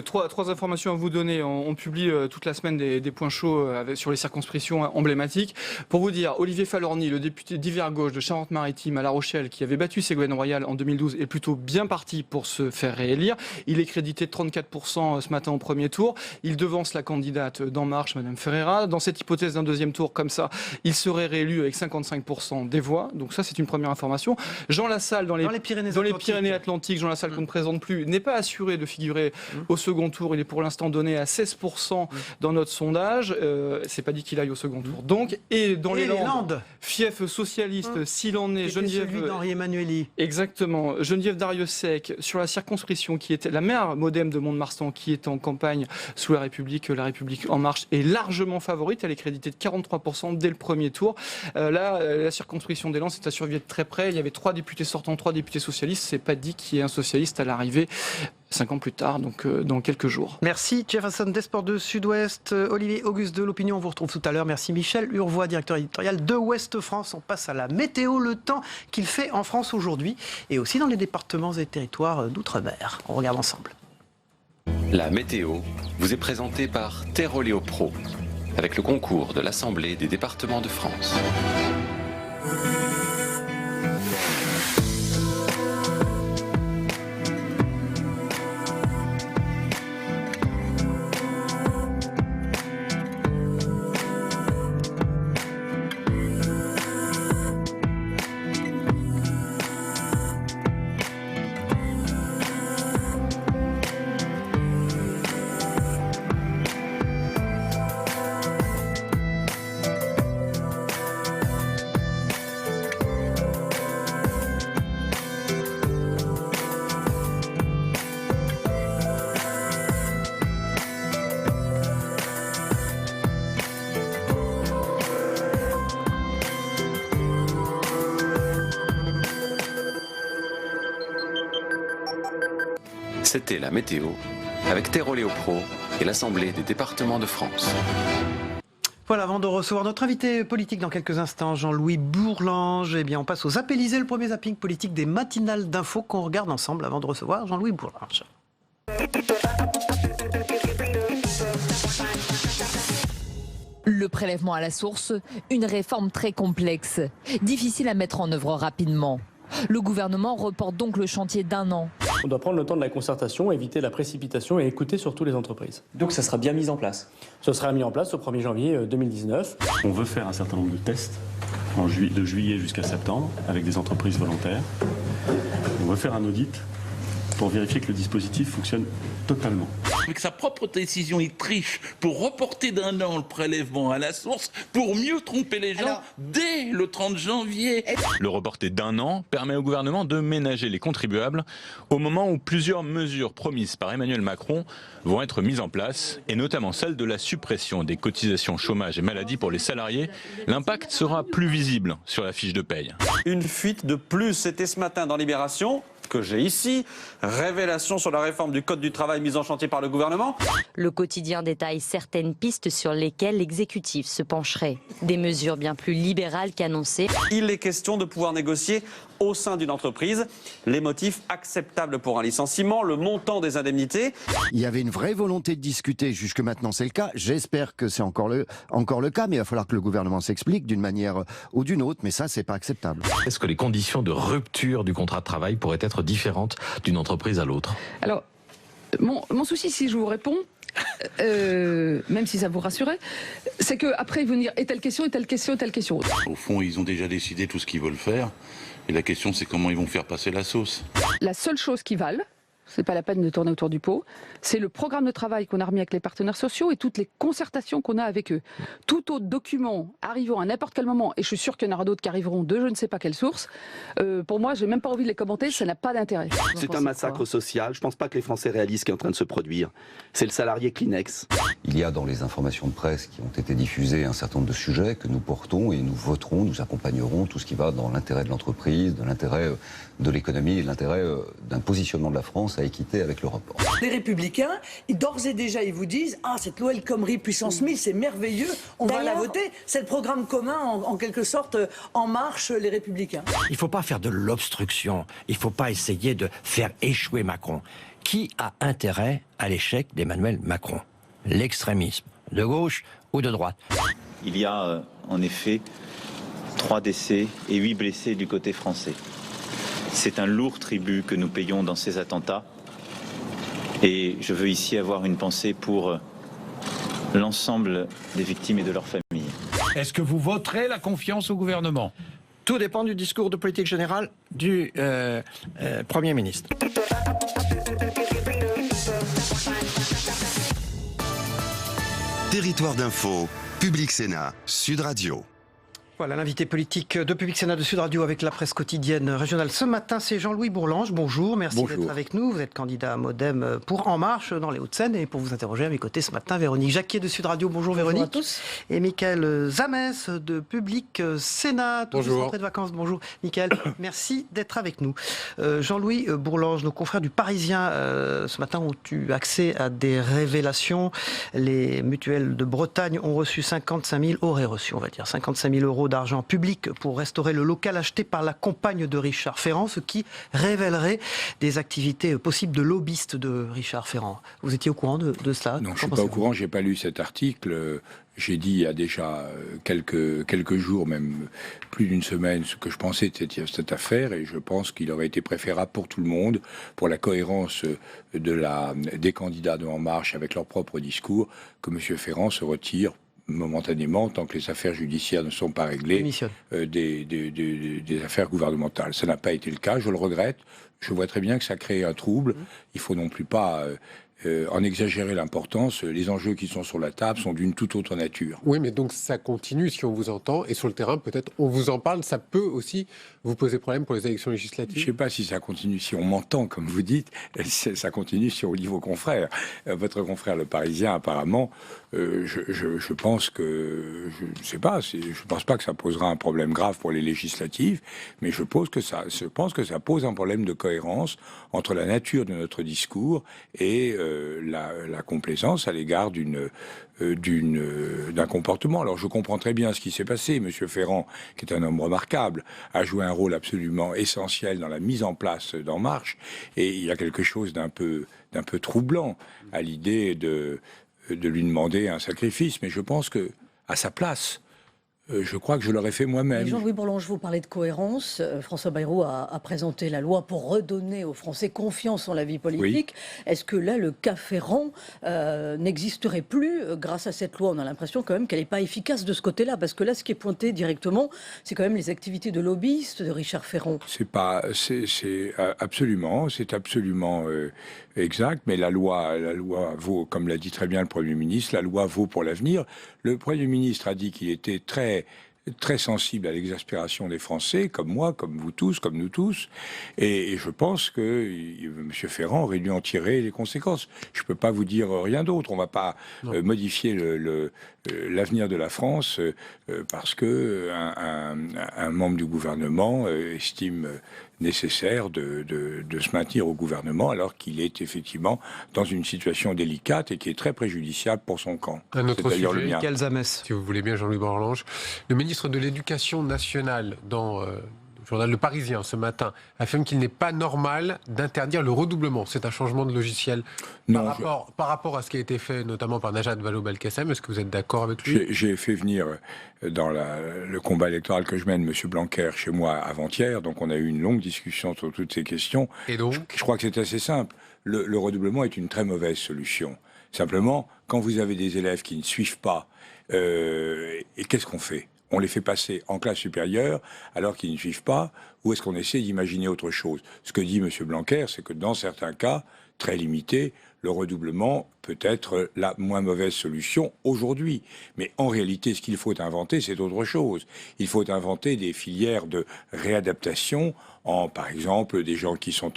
trois informations à vous donner. On publie toute la semaine des points chauds sur les circonscriptions emblématiques. Pour vous dire, Olivier Falorni, le député d'hiver gauche de Charente-Maritime à La Rochelle, qui avait battu Ségolène Royal en 2012, est plutôt bien parti pour se faire réélire. Il est crédité de 34% ce matin au premier tour. Il devance la candidate d'En Marche, Madame Ferreira. Dans cette hypothèse d'un deuxième tour comme ça, il serait réélu avec 55% des voix. Donc ça, c'est une première information. Jean Lassalle, dans les Pyrénées-Atlantiques, Jean Lassalle qu'on ne présente plus, n'est pas assuré de figurer au second tour. Il est pour l'instant donné à 16% dans notre sondage. C'est pas dit qu'il aille au second tour. Donc, et dans les Landes, fief socialiste, s'il en est, Geneviève... celui d'Henri Emmanueli. Exactement. Geneviève Darrieussecq, sur la circonscription qui était la maire modem de Mont-de-Marsan, qui est en campagne sous La République En Marche, est largement favorite. Elle est créditée de 43% dès le premier tour. La circonscription des Landes, c'est à surveiller de très près. Il y avait 3 députés sortants, 3 députés socialistes. C'est pas dit qu'il y ait un socialiste à l'arrivée 5 ans plus tard, donc dans quelques jours. Merci Jefferson Desports de Sud-Ouest, Olivier Auguste de l'Opinion, on vous retrouve tout à l'heure. Merci Michel Urvois, directeur éditorial de Ouest France. On passe à la météo, le temps qu'il fait en France aujourd'hui et aussi dans les départements et territoires d'outre-mer. On regarde ensemble. La météo vous est présentée par Terroléo Pro, avec le concours de l'Assemblée des départements de France. C'était la météo avec Terre Oléo Pro et l'Assemblée des départements de France. Voilà, avant de recevoir notre invité politique dans quelques instants, Jean-Louis Bourlange, eh bien on passe aux Zappélisés, le premier zapping politique des matinales d'infos qu'on regarde ensemble avant de recevoir Jean-Louis Bourlange. Le prélèvement à la source, une réforme très complexe, difficile à mettre en œuvre rapidement. Le gouvernement reporte donc le chantier d'1 an. On doit prendre le temps de la concertation, éviter la précipitation et écouter surtout les entreprises. Donc ça sera bien mis en place. Ce sera mis en place au 1er janvier 2019. On veut faire un certain nombre de tests de juillet jusqu'à septembre avec des entreprises volontaires. On veut faire un audit pour vérifier que le dispositif fonctionne totalement. Avec sa propre décision, il triche pour reporter d'1 an le prélèvement à la source pour mieux tromper les gens dès le 30 janvier. Le reporter d'1 an permet au gouvernement de ménager les contribuables au moment où plusieurs mesures promises par Emmanuel Macron vont être mises en place, et notamment celle de la suppression des cotisations chômage et maladie pour les salariés. L'impact sera plus visible sur la fiche de paye. Une fuite de plus, c'était ce matin dans Libération, que j'ai ici. Révélation sur la réforme du Code du travail mise en chantier par le gouvernement. Le quotidien détaille certaines pistes sur lesquelles l'exécutif se pencherait. Des mesures bien plus libérales qu'annoncées. Il est question de pouvoir négocier au sein d'une entreprise les motifs acceptables pour un licenciement, le montant des indemnités. Il y avait une vraie volonté de discuter, jusque maintenant c'est le cas. J'espère que c'est encore le cas, mais il va falloir que le gouvernement s'explique d'une manière ou d'une autre, mais ça c'est pas acceptable. Est-ce que les conditions de rupture du contrat de travail pourraient être différentes d'une entreprise à l'autre? Alors, mon souci, si je vous réponds, même si ça vous rassurait, c'est qu'après ils vont dire et telle question, et telle question, et telle question. Au fond, ils ont déjà décidé tout ce qu'ils veulent faire. Et la question, c'est comment ils vont faire passer la sauce. La seule chose qui valent, c'est pas la peine de tourner autour du pot, c'est le programme de travail qu'on a remis avec les partenaires sociaux et toutes les concertations qu'on a avec eux. Tout autre document arrivant à n'importe quel moment, et je suis sûr qu'il y en aura d'autres qui arriveront de je ne sais pas quelle source, pour moi, j'ai même pas envie de les commenter, ça n'a pas d'intérêt. C'est un massacre social, je pense pas que les Français réalisent ce qui est en train de se produire. C'est le salarié Kleenex. Il y a dans les informations de presse qui ont été diffusées un certain nombre de sujets que nous portons et nous voterons, nous accompagnerons tout ce qui va dans l'intérêt de l'entreprise, de l'intérêt de l'économie et de l'intérêt d'un positionnement de la France à équité avec l'Europe. Les Républicains, d'ores et déjà, ils vous disent « Ah, cette loi El Khomri puissance 1000, c'est merveilleux, on va la voter ». C'est le programme commun, en quelque sorte, En Marche, les Républicains. Il ne faut pas faire de l'obstruction, il ne faut pas essayer de faire échouer Macron. Qui a intérêt à l'échec d'Emmanuel Macron? L'extrémisme, de gauche ou de droite? Il y a en effet 3 décès et 8 blessés du côté français. C'est un lourd tribut que nous payons dans ces attentats. Et je veux ici avoir une pensée pour l'ensemble des victimes et de leurs familles. Est-ce que vous voterez la confiance au gouvernement? Tout dépend du discours de politique générale du Premier ministre. Territoire d'info, Public Sénat, Sud Radio. Voilà l'invité politique de Public Sénat de Sud Radio avec la presse quotidienne régionale. Ce matin, c'est Jean-Louis Bourlange. Bonjour, merci d'être avec nous. Vous êtes candidat à Modem pour En Marche dans les Hauts-de-Seine. Et pour vous interroger à mes côtés ce matin, Véronique Jacquier de Sud Radio. Bonjour Véronique. Bonjour à tous. Et Mickaël Zamès de Public Sénat. Bonjour. Rentrée de vacances. Bonjour Mickaël. Merci d'être avec nous. Jean-Louis Bourlange, nos confrères du Parisien ce matin ont eu accès à des révélations. Les mutuelles de Bretagne ont reçu 55 000, auraient reçu, on va dire, 55 000 euros d'argent public pour restaurer le local acheté par la compagne de Richard Ferrand, ce qui révélerait des activités possibles de lobbyistes de Richard Ferrand. Vous étiez au courant de cela? Non, je ne suis pas au courant, je n'ai pas lu cet article. J'ai dit il y a déjà quelques jours, même plus d'une semaine, ce que je pensais de cette affaire, et je pense qu'il aurait été préférable pour tout le monde, pour la cohérence des candidats de En Marche avec leur propre discours, que M. Ferrand se retire momentanément, tant que les affaires judiciaires ne sont pas réglées, des affaires gouvernementales. Ça n'a pas été le cas, je le regrette. Je vois très bien que ça crée un trouble. Il faut non plus pas en exagérer l'importance. Les enjeux qui sont sur la table sont d'une toute autre nature. Oui, mais donc ça continue si on vous entend, et sur le terrain, peut-être, on vous en parle, ça peut aussi vous poser problème pour les élections législatives? Je ne sais pas si ça continue, si on m'entend, comme vous dites, ça continue si on lit vos confrères. Votre confrère, le Parisien, apparemment, je pense que, je ne sais pas, je pense pas que ça posera un problème grave pour les législatives, mais je pense que ça pose un problème de cohérence entre la nature de notre discours et la complaisance à l'égard d'un comportement. Alors je comprends très bien ce qui s'est passé. Monsieur Ferrand, qui est un homme remarquable, a joué un rôle absolument essentiel dans la mise en place d'En Marche, et il y a quelque chose d'un peu troublant à l'idée de lui demander un sacrifice. Mais je pense que à sa place, je crois que je l'aurais fait moi-même. Jean-Louis Bourlanges, vous parlez de cohérence. François Bayrou a présenté la loi pour redonner aux Français confiance en la vie politique. Oui. Est-ce que là, le cas Ferrand n'existerait plus grâce à cette loi? On a l'impression quand même qu'elle n'est pas efficace de ce côté-là. Parce que là, ce qui est pointé directement, c'est quand même les activités de lobbyiste de Richard Ferrand. C'est absolument exact. Mais la loi vaut, comme l'a dit très bien le Premier ministre, la loi vaut pour l'avenir. Le Premier ministre a dit qu'il était très sensible à l'exaspération des Français, comme moi, comme vous tous, comme nous tous. Et je pense que M. Ferrand aurait dû en tirer les conséquences. Je ne peux pas vous dire rien d'autre. On ne va pas modifier l'avenir de la France parce que un membre du gouvernement estime nécessaire de se maintenir au gouvernement alors qu'il est effectivement dans une situation délicate et qui est très préjudiciable pour son camp. Un autre sujet, si vous voulez bien, Jean-Louis Bourlanges. Le ministre de l'Éducation nationale, dans le journal Le Parisien ce matin, affirme qu'il n'est pas normal d'interdire le redoublement. C'est un changement de logiciel par rapport à ce qui a été fait notamment par Najat Vallaud-Belkacem. Est-ce que vous êtes d'accord avec lui? J'ai fait venir dans le combat électoral que je mène M. Blanquer chez moi avant-hier, donc on a eu une longue discussion sur toutes ces questions. Et donc je crois que c'est assez simple. Le redoublement est une très mauvaise solution. Simplement, quand vous avez des élèves qui ne suivent pas, et qu'est-ce qu'on fait? On les fait passer en classe supérieure alors qu'ils ne suivent pas, ou est-ce qu'on essaie d'imaginer autre chose? Ce que dit M. Blanquer, c'est que dans certains cas, très limités, le redoublement peut être la moins mauvaise solution aujourd'hui. Mais en réalité, ce qu'il faut inventer, c'est autre chose. Il faut inventer des filières de réadaptation par exemple, des gens qui sont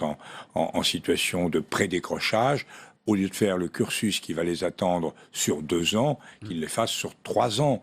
en situation de pré-décrochage. Au lieu de faire le cursus qui va les attendre sur 2 ans, qu'ils les fassent sur 3 ans.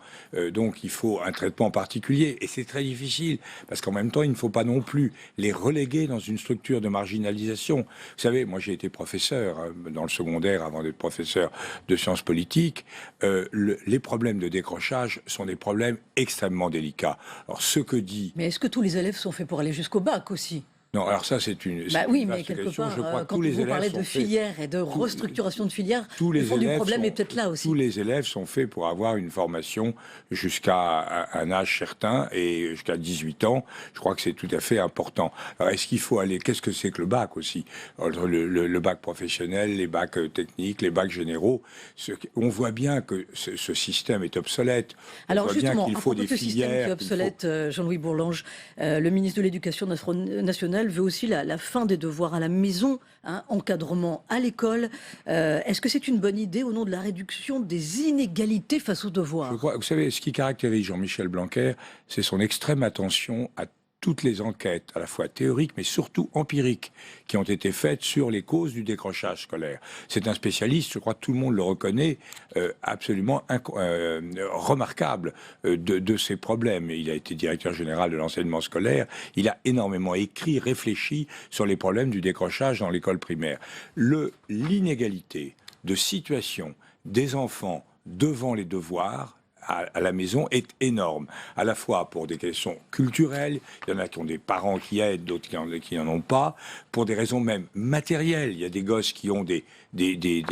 Donc il faut un traitement particulier. Et c'est très difficile, parce qu'en même temps, il ne faut pas non plus les reléguer dans une structure de marginalisation. Vous savez, moi j'ai été professeur dans le secondaire avant d'être professeur de sciences politiques. Les problèmes de décrochage sont des problèmes extrêmement délicats. Alors ce que dit... Mais est-ce que tous les élèves sont faits pour aller jusqu'au bac aussi ? Non, alors ça c'est une... oui, mais quelque part, je crois que quand vous parlez de filières et de restructuration de filières, le fond du problème est peut-être là aussi. Tous les élèves sont faits pour avoir une formation jusqu'à un âge certain et jusqu'à 18 ans. Je crois que c'est tout à fait important. Alors est-ce qu'il faut aller... Qu'est-ce que c'est que le bac aussi? Le bac professionnel, les bacs techniques, les bacs généraux. On voit bien que ce système est obsolète. Alors justement, à propos de ce système qui est obsolète, Jean-Louis Bourlanges, le ministre de l'Éducation nationale veut aussi la fin des devoirs à la maison, encadrement à l'école. Est-ce que c'est une bonne idée au nom de la réduction des inégalités face aux devoirs? Je crois, vous savez, ce qui caractérise Jean-Michel Blanquer, c'est son extrême attention à toutes les enquêtes, à la fois théoriques, mais surtout empiriques, qui ont été faites sur les causes du décrochage scolaire. C'est un spécialiste, je crois que tout le monde le reconnaît, absolument remarquable de ces problèmes. Il a été directeur général de l'enseignement scolaire. Il a énormément écrit, réfléchi sur les problèmes du décrochage dans l'école primaire. L'inégalité de situation des enfants devant les devoirs à la maison est énorme, à la fois pour des questions culturelles, il y en a qui ont des parents qui aident, d'autres qui n'en ont pas, pour des raisons même matérielles. Il y a des gosses qui ont des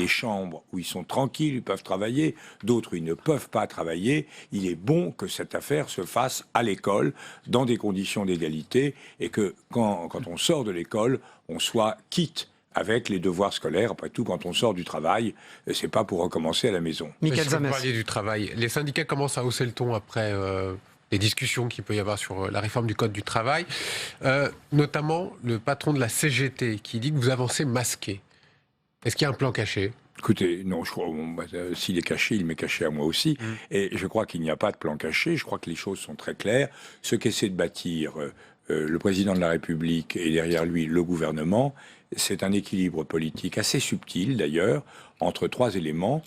chambres où ils sont tranquilles, ils peuvent travailler, d'autres où ils ne peuvent pas travailler. Il est bon que cette affaire se fasse à l'école, dans des conditions d'égalité, et que quand on sort de l'école, on soit quitte avec les devoirs scolaires. Après tout, quand on sort du travail, c'est pas pour recommencer à la maison. Michael Zamès. Vous parliez du travail. Les syndicats commencent à hausser le ton après les discussions qu'il peut y avoir sur la réforme du Code du travail. Notamment le patron de la CGT qui dit que vous avancez masqué. Est-ce qu'il y a un plan caché ? Écoutez, non, je crois, s'il est caché, il m'est caché à moi aussi. Et je crois qu'il n'y a pas de plan caché. Je crois que les choses sont très claires. Ce qu'essaie de bâtir le président de la République et derrière lui le gouvernement, c'est un équilibre politique assez subtil d'ailleurs entre 3 éléments.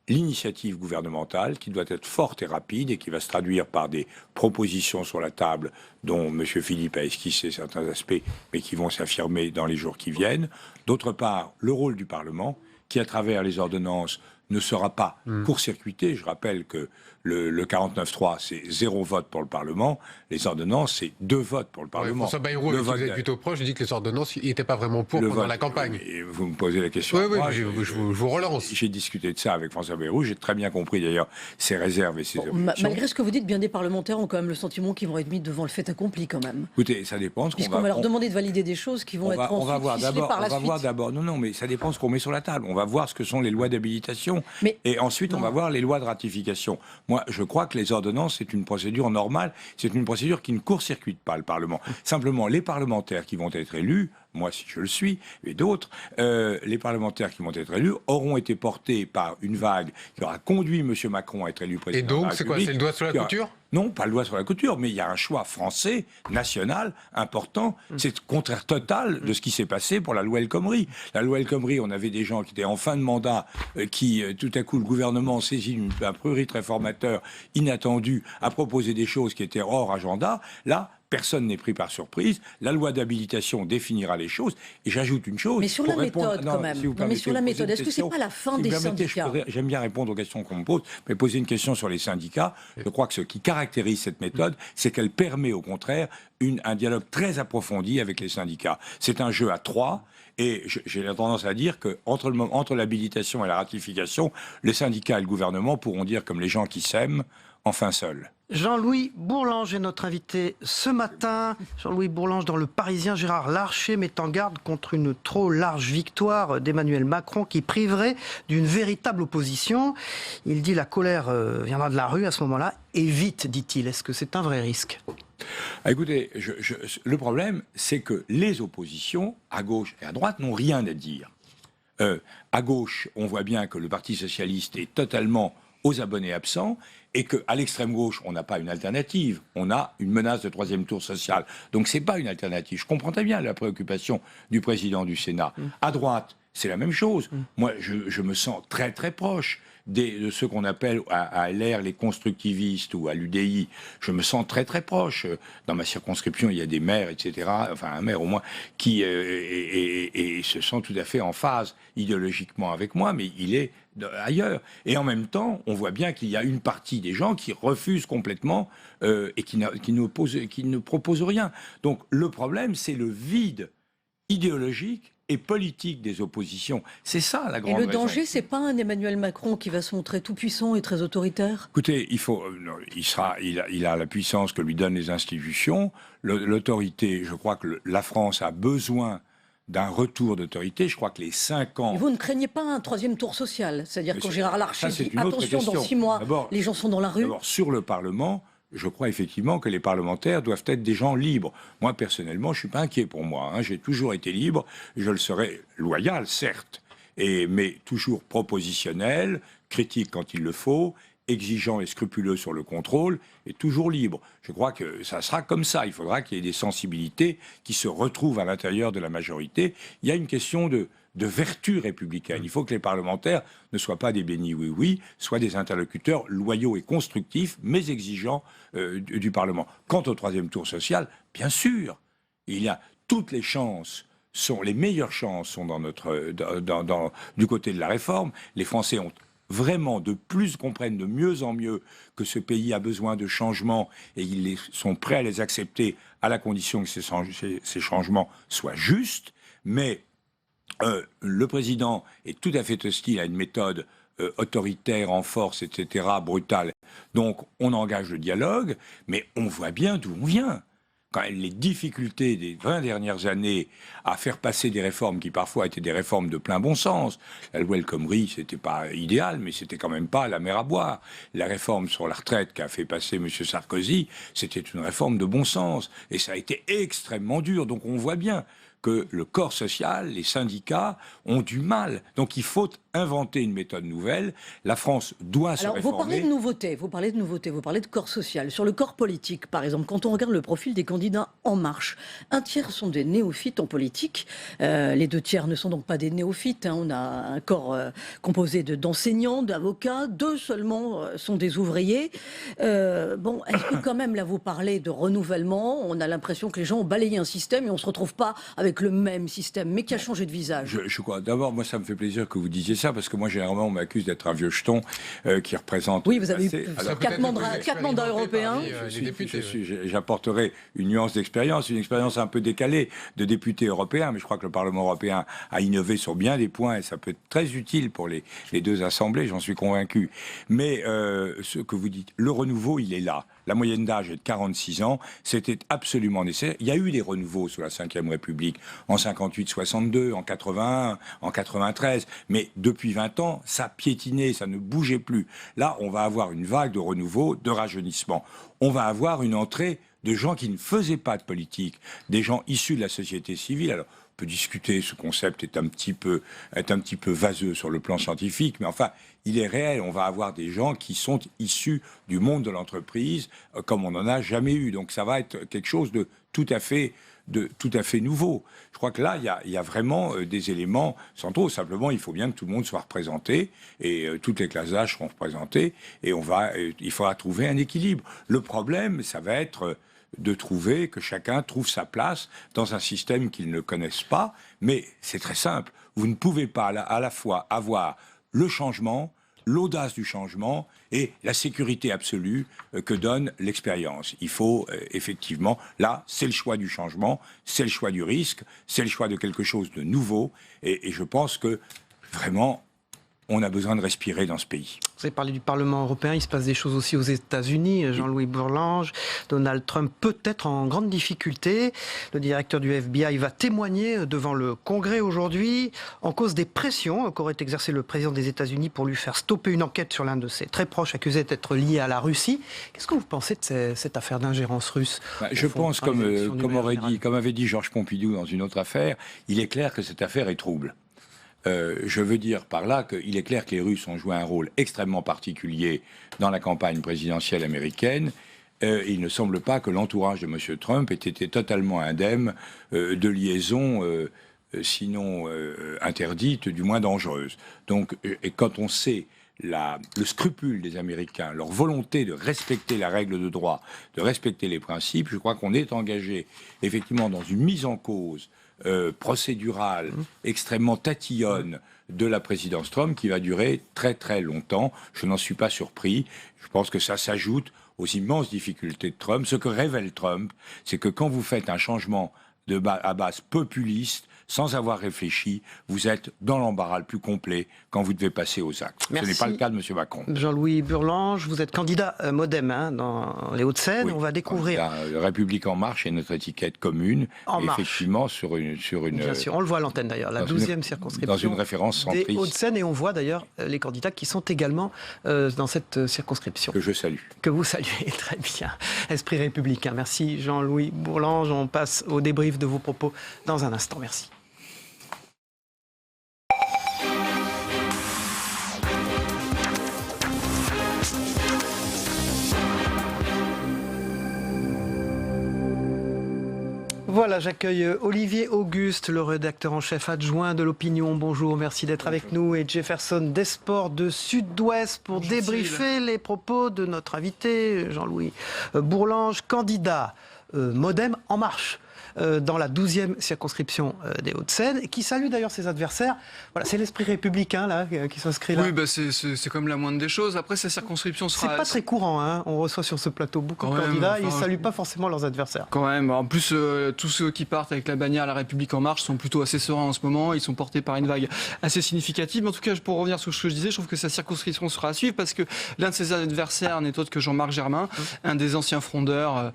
L'initiative gouvernementale qui doit être forte et rapide et qui va se traduire par des propositions sur la table dont M. Philippe a esquissé certains aspects mais qui vont s'affirmer dans les jours qui viennent. D'autre part, le rôle du Parlement qui, à travers les ordonnances, ne sera pas court-circuité. Je rappelle que le 49.3, c'est 0 vote pour le Parlement. Les ordonnances, c'est 2 votes pour le Parlement. François Bayrou, vous êtes plutôt proche, dit que les ordonnances n'étaient pas vraiment pour pendant la campagne. Et vous me posez la question. Oui, moi, je vous relance. J'ai discuté de ça avec François Bayrou. J'ai très bien compris d'ailleurs ses réserves et ses objections. Malgré ce que vous dites, bien des parlementaires ont quand même le sentiment qu'ils vont être mis devant le fait accompli quand même. Écoutez, ça dépend. Puisqu'on va leur demander de valider des choses qui vont être ensuite ficelées par la suite. On va voir d'abord. Non, mais ça dépend ce qu'on met sur la table. On va voir ce que sont les lois d'habilitation. Et ensuite, on va voir les lois de ratification. Moi, je crois que les ordonnances, c'est une procédure normale. C'est une procédure qui ne court-circuite pas le Parlement. Simplement, les parlementaires qui vont être élus, moi si je le suis, et d'autres, les parlementaires qui vont être élus auront été portés par une vague qui aura conduit M. Macron à être élu président. Et donc, c'est quoi? C'est le doigt sur la couture? Non, pas le doigt sur la couture, mais il y a un choix français, national, important. C'est le contraire total de ce qui s'est passé pour la loi El Khomri. La loi El Khomri, on avait des gens qui étaient en fin de mandat, qui, tout à coup, le gouvernement saisit un prurite réformateur inattendu, a proposé des choses qui étaient hors agenda. Là, personne n'est pris par surprise. La loi d'habilitation définira les choses. Et j'ajoute une chose. Mais sur la méthode, quand même. Non, mais sur la méthode, est-ce que c'est pas la fin des syndicats? J'aime bien répondre aux questions qu'on me pose, mais poser une question sur les syndicats. Je crois que ce qui caractérise cette méthode, c'est qu'elle permet au contraire un dialogue très approfondi avec les syndicats. C'est un jeu à 3. Et j'ai tendance à dire qu'entre l'habilitation et la ratification, les syndicats et le gouvernement pourront dire, comme les gens qui s'aiment, enfin seuls. Jean-Louis Bourlange est notre invité ce matin. Jean-Louis Bourlange dans Le Parisien. Gérard Larcher met en garde contre une trop large victoire d'Emmanuel Macron qui priverait d'une véritable opposition. Il dit la colère viendra de la rue à ce moment-là. Et vite, dit-il. Est-ce que c'est un vrai risque ? Écoutez, le problème, c'est que les oppositions, à gauche et à droite, n'ont rien à dire. À gauche, on voit bien que le Parti socialiste est totalement aux abonnés absents et qu'à l'extrême gauche, on n'a pas une alternative. On a une menace de troisième tour social. Donc c'est pas une alternative. Je comprends très bien la préoccupation du président du Sénat. À droite, c'est la même chose. Moi, je me sens très très proche de ceux qu'on appelle à LR les constructivistes ou à l'UDI. Je me sens très très proche. Dans ma circonscription, il y a des maires, etc., enfin un maire au moins, qui se sent tout à fait en phase idéologiquement avec moi, mais il est ailleurs. Et en même temps, on voit bien qu'il y a une partie des gens qui refusent complètement et qui ne proposent rien. Donc le problème, c'est le vide idéologique et politique des oppositions. C'est ça la grande raison. Et le danger, c'est pas un Emmanuel Macron qui va se montrer tout puissant et très autoritaire? Écoutez, il a la puissance que lui donnent les institutions. L'autorité, je crois que la France a besoin d'un retour d'autorité. Je crois que les 5 ans... Et vous ne craignez pas un troisième tour social? C'est-à-dire quand Gérard Larcher dit, attention, dans 6 mois, les gens sont dans la rue? D'abord, sur le Parlement, je crois effectivement que les parlementaires doivent être des gens libres. Moi, personnellement, je ne suis pas inquiet pour moi. J'ai toujours été libre. Je le serai loyal, certes, mais toujours propositionnel, critique quand il le faut, exigeant et scrupuleux sur le contrôle, et toujours libre. Je crois que ça sera comme ça. Il faudra qu'il y ait des sensibilités qui se retrouvent à l'intérieur de la majorité. Il y a une question de vertu républicaine. Il faut que les parlementaires ne soient pas des bénis oui-oui, soient des interlocuteurs loyaux et constructifs, mais exigeants du Parlement. Quant au troisième tour social, bien sûr, il y a toutes les chances, les meilleures chances sont du côté de la réforme. Les Français comprennent de mieux en mieux que ce pays a besoin de changements et ils sont prêts à les accepter à la condition que ces changements soient justes, mais le président est tout à fait hostile à une méthode autoritaire, en force, etc., brutale. Donc, on engage le dialogue, mais on voit bien d'où on vient. Quand même, les difficultés des 20 dernières années à faire passer des réformes qui parfois étaient des réformes de plein bon sens. La loi El Khomri, c'était pas idéal, mais c'était quand même pas la mer à boire. La réforme sur la retraite qu'a fait passer M. Sarkozy, c'était une réforme de bon sens. Et ça a été extrêmement dur. Donc on voit bien que le corps social, les syndicats ont du mal. Donc il faut inventer une méthode nouvelle. La France doit se réformer. Vous parlez de nouveautés, vous parlez de corps social. Sur le corps politique, par exemple, quand on regarde le profil des candidats En Marche, un tiers sont des néophytes en politique. Les 2 tiers ne sont donc pas des néophytes. On a un corps composé d'enseignants, d'avocats. 2 seulement sont des ouvriers. Est-ce que quand même, là, vous parlez de renouvellement? On a l'impression que les gens ont balayé un système et on ne se retrouve pas avec le même système, mais qui a changé de visage. Je crois. D'abord, moi, ça me fait plaisir que vous disiez ça, parce que moi, généralement, on m'accuse d'être un vieux jeton qui représente... Oui, vous avez eu 4 mandats européens. J'apporterai une nuance d'expérience, une expérience un peu décalée de député européen, mais je crois que le Parlement européen a innové sur bien des points et ça peut être très utile pour les 2 assemblées, j'en suis convaincu. Mais ce que vous dites, le renouveau, il est là. La moyenne d'âge est de 46 ans, c'était absolument nécessaire. Il y a eu des renouveaux sous la Ve République, en 58-62, en 81, en 93, mais depuis 20 ans, ça piétinait, ça ne bougeait plus. Là, on va avoir une vague de renouveau, de rajeunissement. On va avoir une entrée de gens qui ne faisaient pas de politique, des gens issus de la société civile. Alors, on peut discuter, ce concept est un petit peu vaseux sur le plan scientifique, mais enfin, il est réel. On va avoir des gens qui sont issus du monde de l'entreprise, comme on n'en a jamais eu. Donc ça va être quelque chose de tout à fait nouveau. Je crois que là, il y a vraiment des éléments centraux. Simplement, il faut bien que tout le monde soit représenté et toutes les classes d'âge seront représentées et il faudra trouver un équilibre. Le problème, ça va être de trouver que chacun trouve sa place dans un système qu'ils ne connaissent pas. Mais c'est très simple. Vous ne pouvez pas à la fois avoir le changement, l'audace du changement et la sécurité absolue que donne l'expérience. Il faut effectivement, là, c'est le choix du changement, c'est le choix du risque, c'est le choix de quelque chose de nouveau. Et je pense que vraiment, on a besoin de respirer dans ce pays. Vous avez parlé du Parlement européen, il se passe des choses aussi aux États-Unis. Jean-Louis Bourlanges, Donald Trump peut être en grande difficulté. Le directeur du FBI va témoigner devant le Congrès aujourd'hui en cause des pressions qu'aurait exercé le président des États-Unis pour lui faire stopper une enquête sur l'un de ses très proches accusé d'être lié à la Russie. Qu'est-ce que vous pensez de cette affaire d'ingérence russe? Je pense, comme avait dit Georges Pompidou dans une autre affaire, il est clair que cette affaire est trouble. Je veux dire par là qu'il est clair que les Russes ont joué un rôle extrêmement particulier dans la campagne présidentielle américaine. Il ne semble pas que l'entourage de M. Trump ait été totalement indemne de liaisons, sinon interdites, du moins dangereuses. Donc, et quand on sait le scrupule des Américains, leur volonté de respecter la règle de droit, de respecter les principes, je crois qu'on est engagé effectivement dans une mise en cause procédurale extrêmement tatillonne de la présidence Trump qui va durer très très longtemps. Je n'en suis pas surpris. Je pense que ça s'ajoute aux immenses difficultés de Trump. Ce que révèle Trump, c'est que quand vous faites un changement à base populiste, sans avoir réfléchi, vous êtes dans l'embarras le plus complet quand vous devez passer aux actes. Merci. Ce n'est pas le cas de M. Macron. Jean-Louis Bourlanges, vous êtes candidat MoDem dans les Hauts-de-Seine. Oui, on va découvrir... République En Marche est notre étiquette commune. Effectivement, sur une... Bien sûr, on le voit à l'antenne d'ailleurs, la 12e circonscription dans une référence centriste. Des Hauts-de-Seine, et on voit d'ailleurs les candidats qui sont également dans cette circonscription. Que je salue. Que vous saluez, très bien. Esprit républicain. Merci Jean-Louis Bourlanges. On passe au débrief de vos propos dans un instant. Merci. Voilà, j'accueille Olivier Auguste, le rédacteur en chef adjoint de l'Opinion. Bonjour, merci d'être avec nous. Et Jefferson Desports de Sud-Ouest pour débriefer les propos de notre invité, Jean-Louis Bourlanges, candidat MoDem En Marche dans la 12e circonscription des Hauts-de-Seine, qui salue d'ailleurs ses adversaires. Voilà, c'est l'esprit républicain là qui s'inscrit là. Oui, bah c'est comme la moindre des choses. Après, sa circonscription sera... C'est pas très courant, hein. On reçoit sur ce plateau beaucoup de candidats, ils ne saluent pas forcément leurs adversaires. Quand même, en plus, tous ceux qui partent avec la bannière La République En Marche sont plutôt assez sereins en ce moment, ils sont portés par une vague assez significative. Mais en tout cas, pour revenir sur ce que je disais, je trouve que sa circonscription sera à suivre, parce que l'un de ses adversaires n'est autre que Jean-Marc Germain, un des anciens frondeurs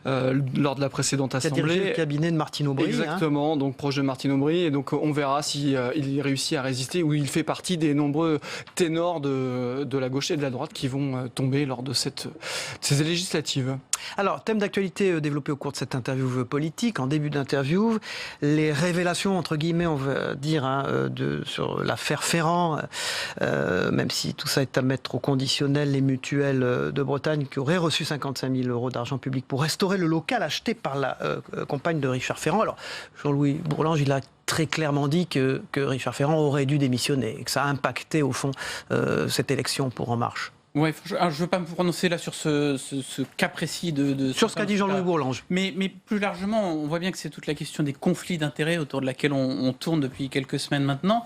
lors de la précédente assemblée. Le cabinet de Martine Aubry. Exactement, donc proche de Martine Aubry, et donc on verra si il réussit à résister, ou il fait partie des nombreux ténors de la gauche et de la droite qui vont tomber lors de ces législatives. Alors, thème d'actualité développé au cours de cette interview politique. En début d'interview, les révélations, entre guillemets, on va dire, sur l'affaire Ferrand, même si tout ça est à mettre au conditionnel, les mutuelles de Bretagne qui auraient reçu 55 000 € d'argent public pour restaurer le local acheté par la compagne de Richard Ferrand. Alors, Jean-Louis Bourlanges, il a très clairement dit que Richard Ferrand aurait dû démissionner et que ça a impacté, au fond, cette élection pour En Marche. Ouais, je ne veux pas me prononcer là sur ce cas précis sur ce qu'a dit Jean-Louis Bourlanges. Mais plus largement, on voit bien que c'est toute la question des conflits d'intérêts autour de laquelle on tourne depuis quelques semaines maintenant.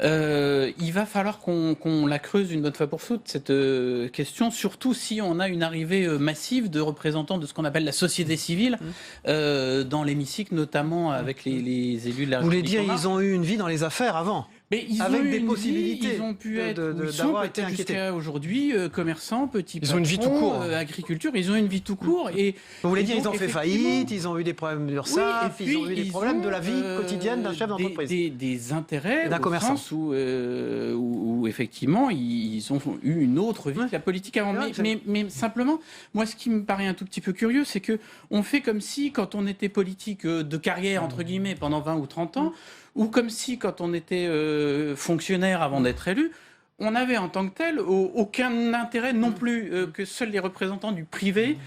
Il va falloir qu'on la creuse une bonne fois pour toutes, cette question, surtout si on a une arrivée massive de représentants de ce qu'on appelle la société civile dans l'hémicycle, notamment avec les élus de la République. Vous voulez dire ils ont eu une vie dans les affaires avant? Mais ils avec ont eu des une possibilités vie, ils ont pu être, d'avoir été peut-être inquiétés. jusqu'à aujourd'hui commerçants, petits patrons, Ils ont une vie tout court. Agriculture, ils ont une vie tout court. Et vous voulez dire donc, ils ont fait faillite, ils ont eu des problèmes d'URSSAF, oui, ils ont eu des problèmes de la vie quotidienne d'un chef d'entreprise. Des intérêts d'un commerçant. Sens où effectivement ils ont eu une autre vie que la politique avant. Mais simplement, moi ce qui me paraît un tout petit peu curieux, c'est que on fait comme si quand on était politique de carrière entre guillemets pendant 20 ou 30 ans, ou comme si quand on était fonctionnaire avant d'être élu, on avait en tant que tel aucun intérêt non plus que seuls les représentants du privé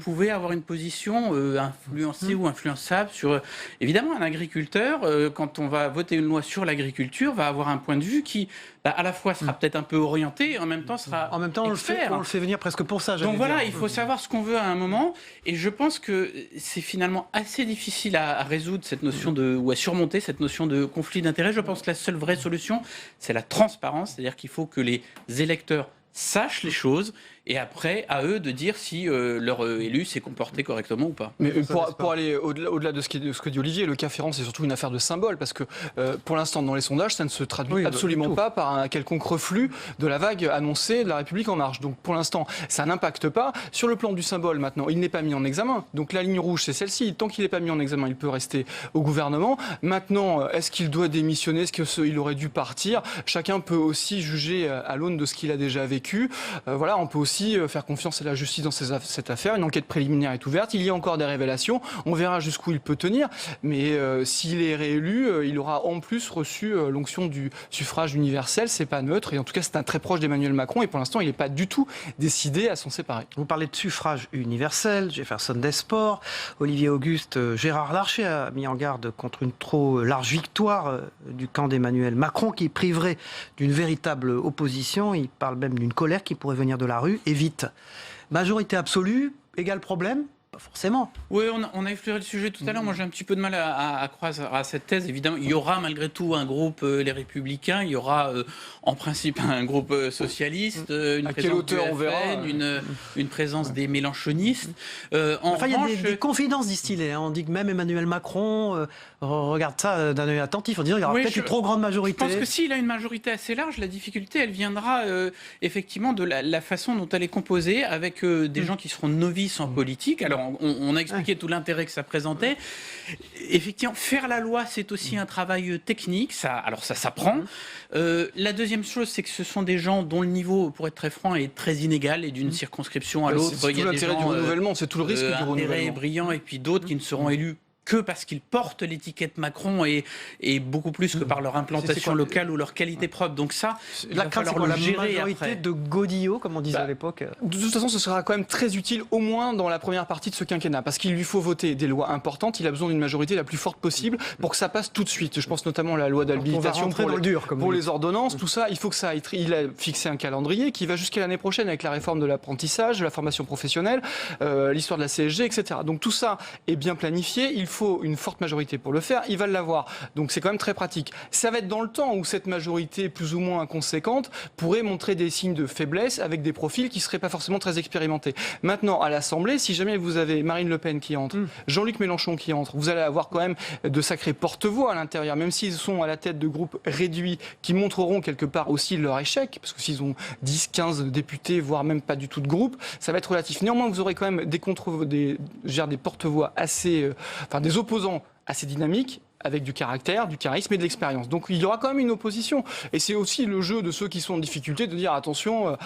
pouvaient avoir une position influencée ou influençable sur... Évidemment, un agriculteur, quand on va voter une loi sur l'agriculture, va avoir un point de vue qui, à la fois sera peut-être un peu orienté, et en même temps sera on le fait venir presque pour ça. Donc voilà, il faut savoir ce qu'on veut à un moment, et je pense que c'est finalement assez difficile à résoudre cette notion ou à surmonter cette notion de conflit d'intérêts. Je pense que la seule vraie solution, c'est la transparence, c'est-à-dire qu'il faut que les électeurs sachent les choses, et après, à eux de dire si leur élu s'est comporté correctement ou pas. Mais pour aller au-delà de ce que dit Olivier, le cas Ferrand, c'est surtout une affaire de symbole, parce que pour l'instant, dans les sondages, ça ne se traduit absolument pas par un quelconque reflux de la vague annoncée de la République En Marche. Donc pour l'instant, ça n'impacte pas. Sur le plan du symbole, maintenant, il n'est pas mis en examen. Donc la ligne rouge, c'est celle-ci. Tant qu'il n'est pas mis en examen, il peut rester au gouvernement. Maintenant, est-ce qu'il doit démissionner? Est-ce qu'il aurait dû partir? Chacun peut aussi juger à l'aune de ce qu'il a déjà vécu. Voilà, on peut aussi faire confiance à la justice dans cette affaire. Une enquête préliminaire est ouverte. Il y a encore des révélations. On verra jusqu'où il peut tenir. Mais s'il est réélu, il aura en plus reçu l'onction du suffrage universel. C'est pas neutre. Et en tout cas, c'est un très proche d'Emmanuel Macron. Et pour l'instant, il n'est pas du tout décidé à s'en séparer. Vous parlez de suffrage universel, Jefferson Desport, Olivier Auguste, Gérard Larcher a mis en garde contre une trop large victoire du camp d'Emmanuel Macron qui priverait d'une véritable opposition. Il parle même d'une colère qui pourrait venir de la rue et vite. Majorité absolue égale problème? Pas forcément. Oui, on a effleuré le sujet tout à l'heure. Moi, j'ai un petit peu de mal à croire à cette thèse. Évidemment, il y aura malgré tout un groupe, les Républicains. Il y aura en principe un groupe socialiste, une présence du FN, une présence des Mélenchonistes. Il y a des confidences distillées. On dit que même Emmanuel Macron regarde ça d'un œil attentif en disant qu'il y aura peut-être une trop grande majorité. Je pense que s'il a une majorité assez large, la difficulté, elle viendra effectivement de la façon dont elle est composée, avec des gens qui seront novices en politique. Alors, on a expliqué tout l'intérêt que ça présentait. Effectivement, faire la loi, c'est aussi un travail technique. Ça s'apprend. La deuxième chose, c'est que ce sont des gens dont le niveau, pour être très franc, est très inégal et d'une circonscription à l'autre. C'est tout l'intérêt du renouvellement, c'est tout le risque du renouvellement. Brillants et puis d'autres qui ne seront élus que parce qu'ils portent l'étiquette Macron et beaucoup plus que par leur implantation locale ou leur qualité propre. Donc ça, la crainte, c'est la majorité de godillots, comme on disait à l'époque. De toute façon, ce sera quand même très utile, au moins dans la première partie de ce quinquennat, parce qu'il lui faut voter des lois importantes. Il a besoin d'une majorité la plus forte possible pour que ça passe tout de suite. Je pense notamment à la loi d'habilitation pour les ordonnances. Tout ça, il faut que ça aille. Il a fixé un calendrier qui va jusqu'à l'année prochaine avec la réforme de l'apprentissage, de la formation professionnelle, l'histoire de la CSG, etc. Donc tout ça est bien planifié. Il faut une forte majorité pour le faire, il va l'avoir. Donc c'est quand même très pratique. Ça va être dans le temps où cette majorité plus ou moins inconséquente pourrait montrer des signes de faiblesse avec des profils qui ne seraient pas forcément très expérimentés. Maintenant, à l'Assemblée, si jamais vous avez Marine Le Pen qui entre, Jean-Luc Mélenchon qui entre, vous allez avoir quand même de sacrés porte-voix à l'intérieur, même s'ils sont à la tête de groupes réduits qui montreront quelque part aussi leur échec, parce que s'ils ont 10, 15 députés, voire même pas du tout de groupe, ça va être relatif. Néanmoins, vous aurez quand même des porte-voix assez... des opposants assez dynamique, avec du caractère, du charisme et de l'expérience. Donc il y aura quand même une opposition. Et c'est aussi le jeu de ceux qui sont en difficulté de dire attention,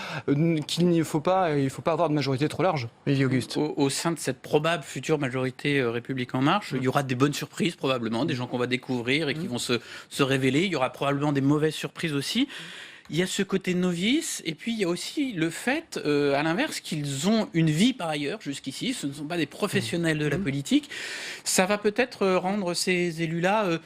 qu'il ne faut pas avoir de majorité trop large. Oui, Auguste. Au sein de cette probable future majorité République En Marche, il y aura des bonnes surprises probablement, des gens qu'on va découvrir et qui vont se révéler. Il y aura probablement des mauvaises surprises aussi. Il y a ce côté novice, et puis il y a aussi le fait, à l'inverse, qu'ils ont une vie par ailleurs jusqu'ici. Ce ne sont pas des professionnels de la politique. Ça va peut-être rendre ces élus-là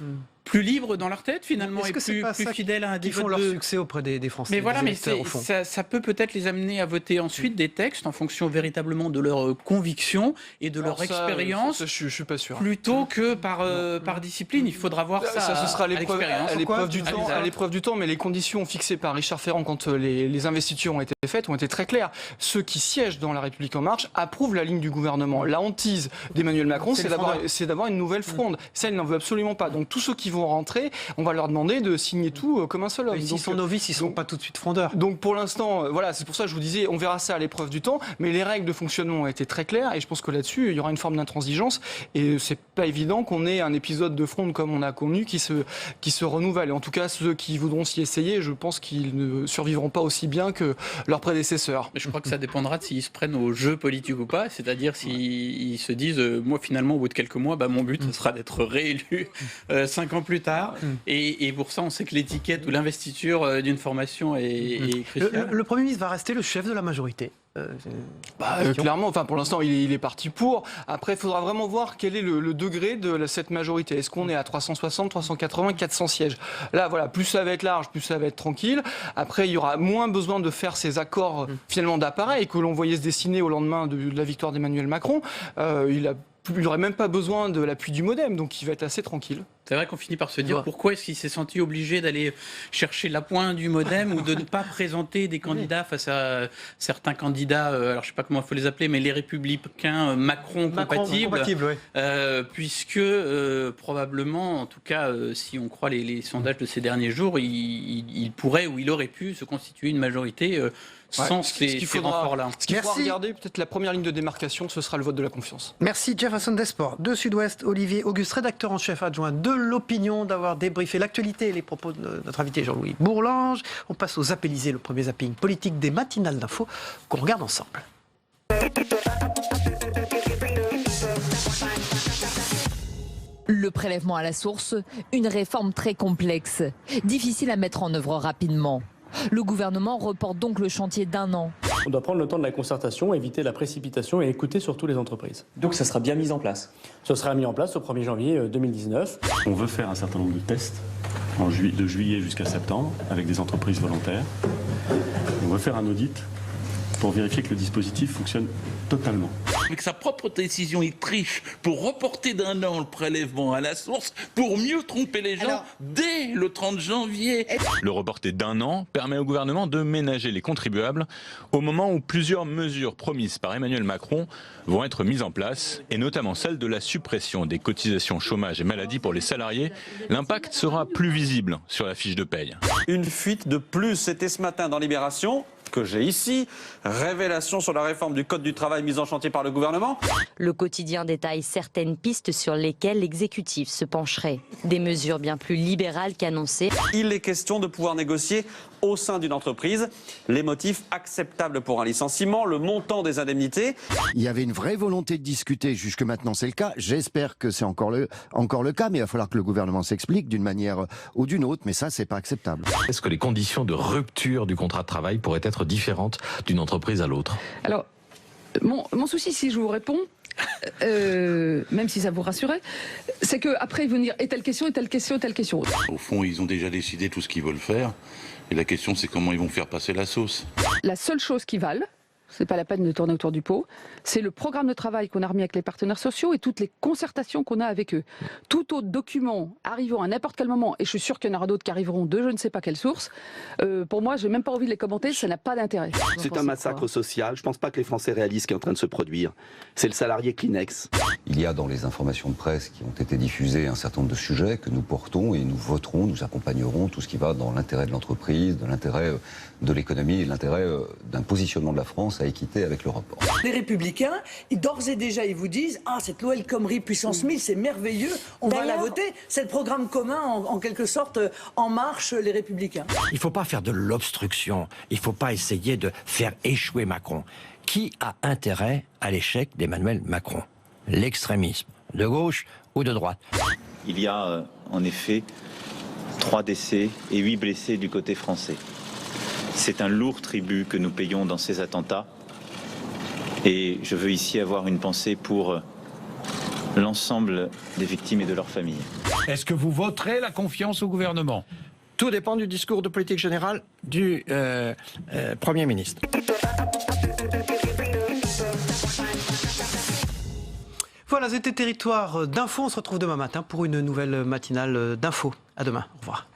plus libres dans leur tête finalement et plus fidèles à un qui font leur succès auprès des Français. Mais voilà, mais ça peut peut-être les amener à voter ensuite des textes en fonction véritablement de leurs convictions et de leur expérience. Je suis pas sûr. Plutôt que par discipline. Il faudra voir ça. Ça ce sera à l'épreuve du temps, mais les conditions fixées par Richard Ferrand quand les investitures ont été faites ont été très claires. Ceux qui siègent dans la République En Marche approuvent la ligne du gouvernement. La hantise d'Emmanuel Macron, c'est d'avoir une nouvelle fronde. Ça, il n'en veut absolument pas. Donc tous ceux qui vont rentrer, on va leur demander de signer tout comme un seul homme. S'ils sont novices, ils ne sont pas tout de suite frondeurs. Donc pour l'instant, voilà, c'est pour ça que je vous disais, on verra ça à l'épreuve du temps, mais les règles de fonctionnement ont été très claires et je pense que là-dessus, il y aura une forme d'intransigeance et c'est pas évident qu'on ait un épisode de fronde comme on a connu qui se renouvelle. Et en tout cas, ceux qui voudront s'y essayer, je pense qu'ils ne survivront pas aussi bien que leurs prédécesseurs. Mais je crois que ça dépendra de s'ils se prennent au jeu politique ou pas, c'est-à-dire s'ils se disent, moi finalement, au bout de quelques mois, mon but, ce sera d'être réélu 5 ans plus tard. Et pour ça, on sait que l'étiquette ou l'investiture d'une formation est cruciale. Le Premier ministre va rester le chef de la majorité. Clairement, pour l'instant, il est parti pour. Après, il faudra vraiment voir quel est le degré de cette majorité. Est-ce qu'on est à 360, 380, 400 sièges? Là, voilà, plus ça va être large, plus ça va être tranquille. Après, il y aura moins besoin de faire ces accords finalement d'appareil que l'on voyait se dessiner au lendemain de la victoire d'Emmanuel Macron. Il n'aurait même pas besoin de l'appui du MoDem, donc il va être assez tranquille. C'est vrai qu'on finit par se dire pourquoi est-ce qu'il s'est senti obligé d'aller chercher l'appoint du MoDem ou de ne pas présenter des candidats face à certains candidats, alors je ne sais pas comment il faut les appeler, mais les républicains Macron compatibles, puisque probablement, en tout cas, si on croit les sondages de ces derniers jours, il pourrait ou il aurait pu se constituer une majorité sans ces renforts-là. Ce qu'il faudra regarder, peut-être la première ligne de démarcation, ce sera le vote de la confiance. Merci Jefferson Desport, de Sud-Ouest, Olivier Auguste, rédacteur en chef adjoint de l'Opinion, d'avoir débriefé l'actualité et les propos de notre invité Jean-Louis Bourlange. On passe aux Appellisés, le premier zapping politique des matinales d'info qu'on regarde ensemble. Le prélèvement à la source, une réforme très complexe, difficile à mettre en œuvre rapidement. Le gouvernement reporte donc le chantier d'1 an. On doit prendre le temps de la concertation, éviter la précipitation et écouter surtout les entreprises. Donc ça sera bien mis en place. Ce sera mis en place au 1er janvier 2019. On veut faire un certain nombre de tests de juillet jusqu'à septembre avec des entreprises volontaires. On veut faire un audit pour vérifier que le dispositif fonctionne totalement. Avec sa propre décision, il triche pour reporter d'1 an le prélèvement à la source pour mieux tromper les gens dès le 30 janvier. Le reporter d'1 an permet au gouvernement de ménager les contribuables au moment où plusieurs mesures promises par Emmanuel Macron vont être mises en place, et notamment celle de la suppression des cotisations chômage et maladie pour les salariés. L'impact sera plus visible sur la fiche de paye. Une fuite de plus, c'était ce matin dans Libération, que j'ai ici. Révélation sur la réforme du Code du travail mise en chantier par le gouvernement. Le quotidien détaille certaines pistes sur lesquelles l'exécutif se pencherait. Des mesures bien plus libérales qu'annoncées. Il est question de pouvoir négocier au sein d'une entreprise les motifs acceptables pour un licenciement, le montant des indemnités. Il y avait une vraie volonté de discuter, jusque maintenant c'est le cas. J'espère que c'est encore le cas, mais il va falloir que le gouvernement s'explique d'une manière ou d'une autre, mais ça c'est pas acceptable. Est-ce que les conditions de rupture du contrat de travail pourraient être différentes d'une entreprise à l'autre? Alors, mon souci, si je vous réponds, même si ça vous rassurait, c'est qu'après ils vont dire et telle question, et telle question, et telle question. Au fond, ils ont déjà décidé tout ce qu'ils veulent faire. Et la question, c'est comment ils vont faire passer la sauce. La seule chose qui valent, c'est pas la peine de tourner autour du pot, c'est le programme de travail qu'on a remis avec les partenaires sociaux et toutes les concertations qu'on a avec eux. Tout autre document arrivant à n'importe quel moment, et je suis sûr qu'il y en aura d'autres qui arriveront de je ne sais pas quelle source, pour moi, j'ai même pas envie de les commenter, ça n'a pas d'intérêt. C'est un massacre social. Je pense pas que les Français réalisent ce qui est en train de se produire. C'est le salarié Kleenex. Il y a dans les informations de presse qui ont été diffusées un certain nombre de sujets que nous portons et nous voterons, nous accompagnerons tout ce qui va dans l'intérêt de l'entreprise, de l'intérêt de l'économie et de l'intérêt d'un positionnement de la France à équité avec le report. Les Républicains, d'ores et déjà, ils vous disent « Ah, cette loi El Khomri puissance 1000, c'est merveilleux, on va la voter ». C'est le programme commun, en quelque sorte, En Marche, les Républicains. Il ne faut pas faire de l'obstruction. Il ne faut pas essayer de faire échouer Macron. Qui a intérêt à l'échec d'Emmanuel Macron? L'extrémisme, de gauche ou de droite? Il y a en effet 3 décès et 8 blessés du côté français. C'est un lourd tribut que nous payons dans ces attentats. Et je veux ici avoir une pensée pour l'ensemble des victimes et de leurs familles. Est-ce que vous voterez la confiance au gouvernement? Tout dépend du discours de politique générale du Premier ministre. Voilà, c'était Territoire d'Info. On se retrouve demain matin pour une nouvelle matinale d'info. À demain. Au revoir.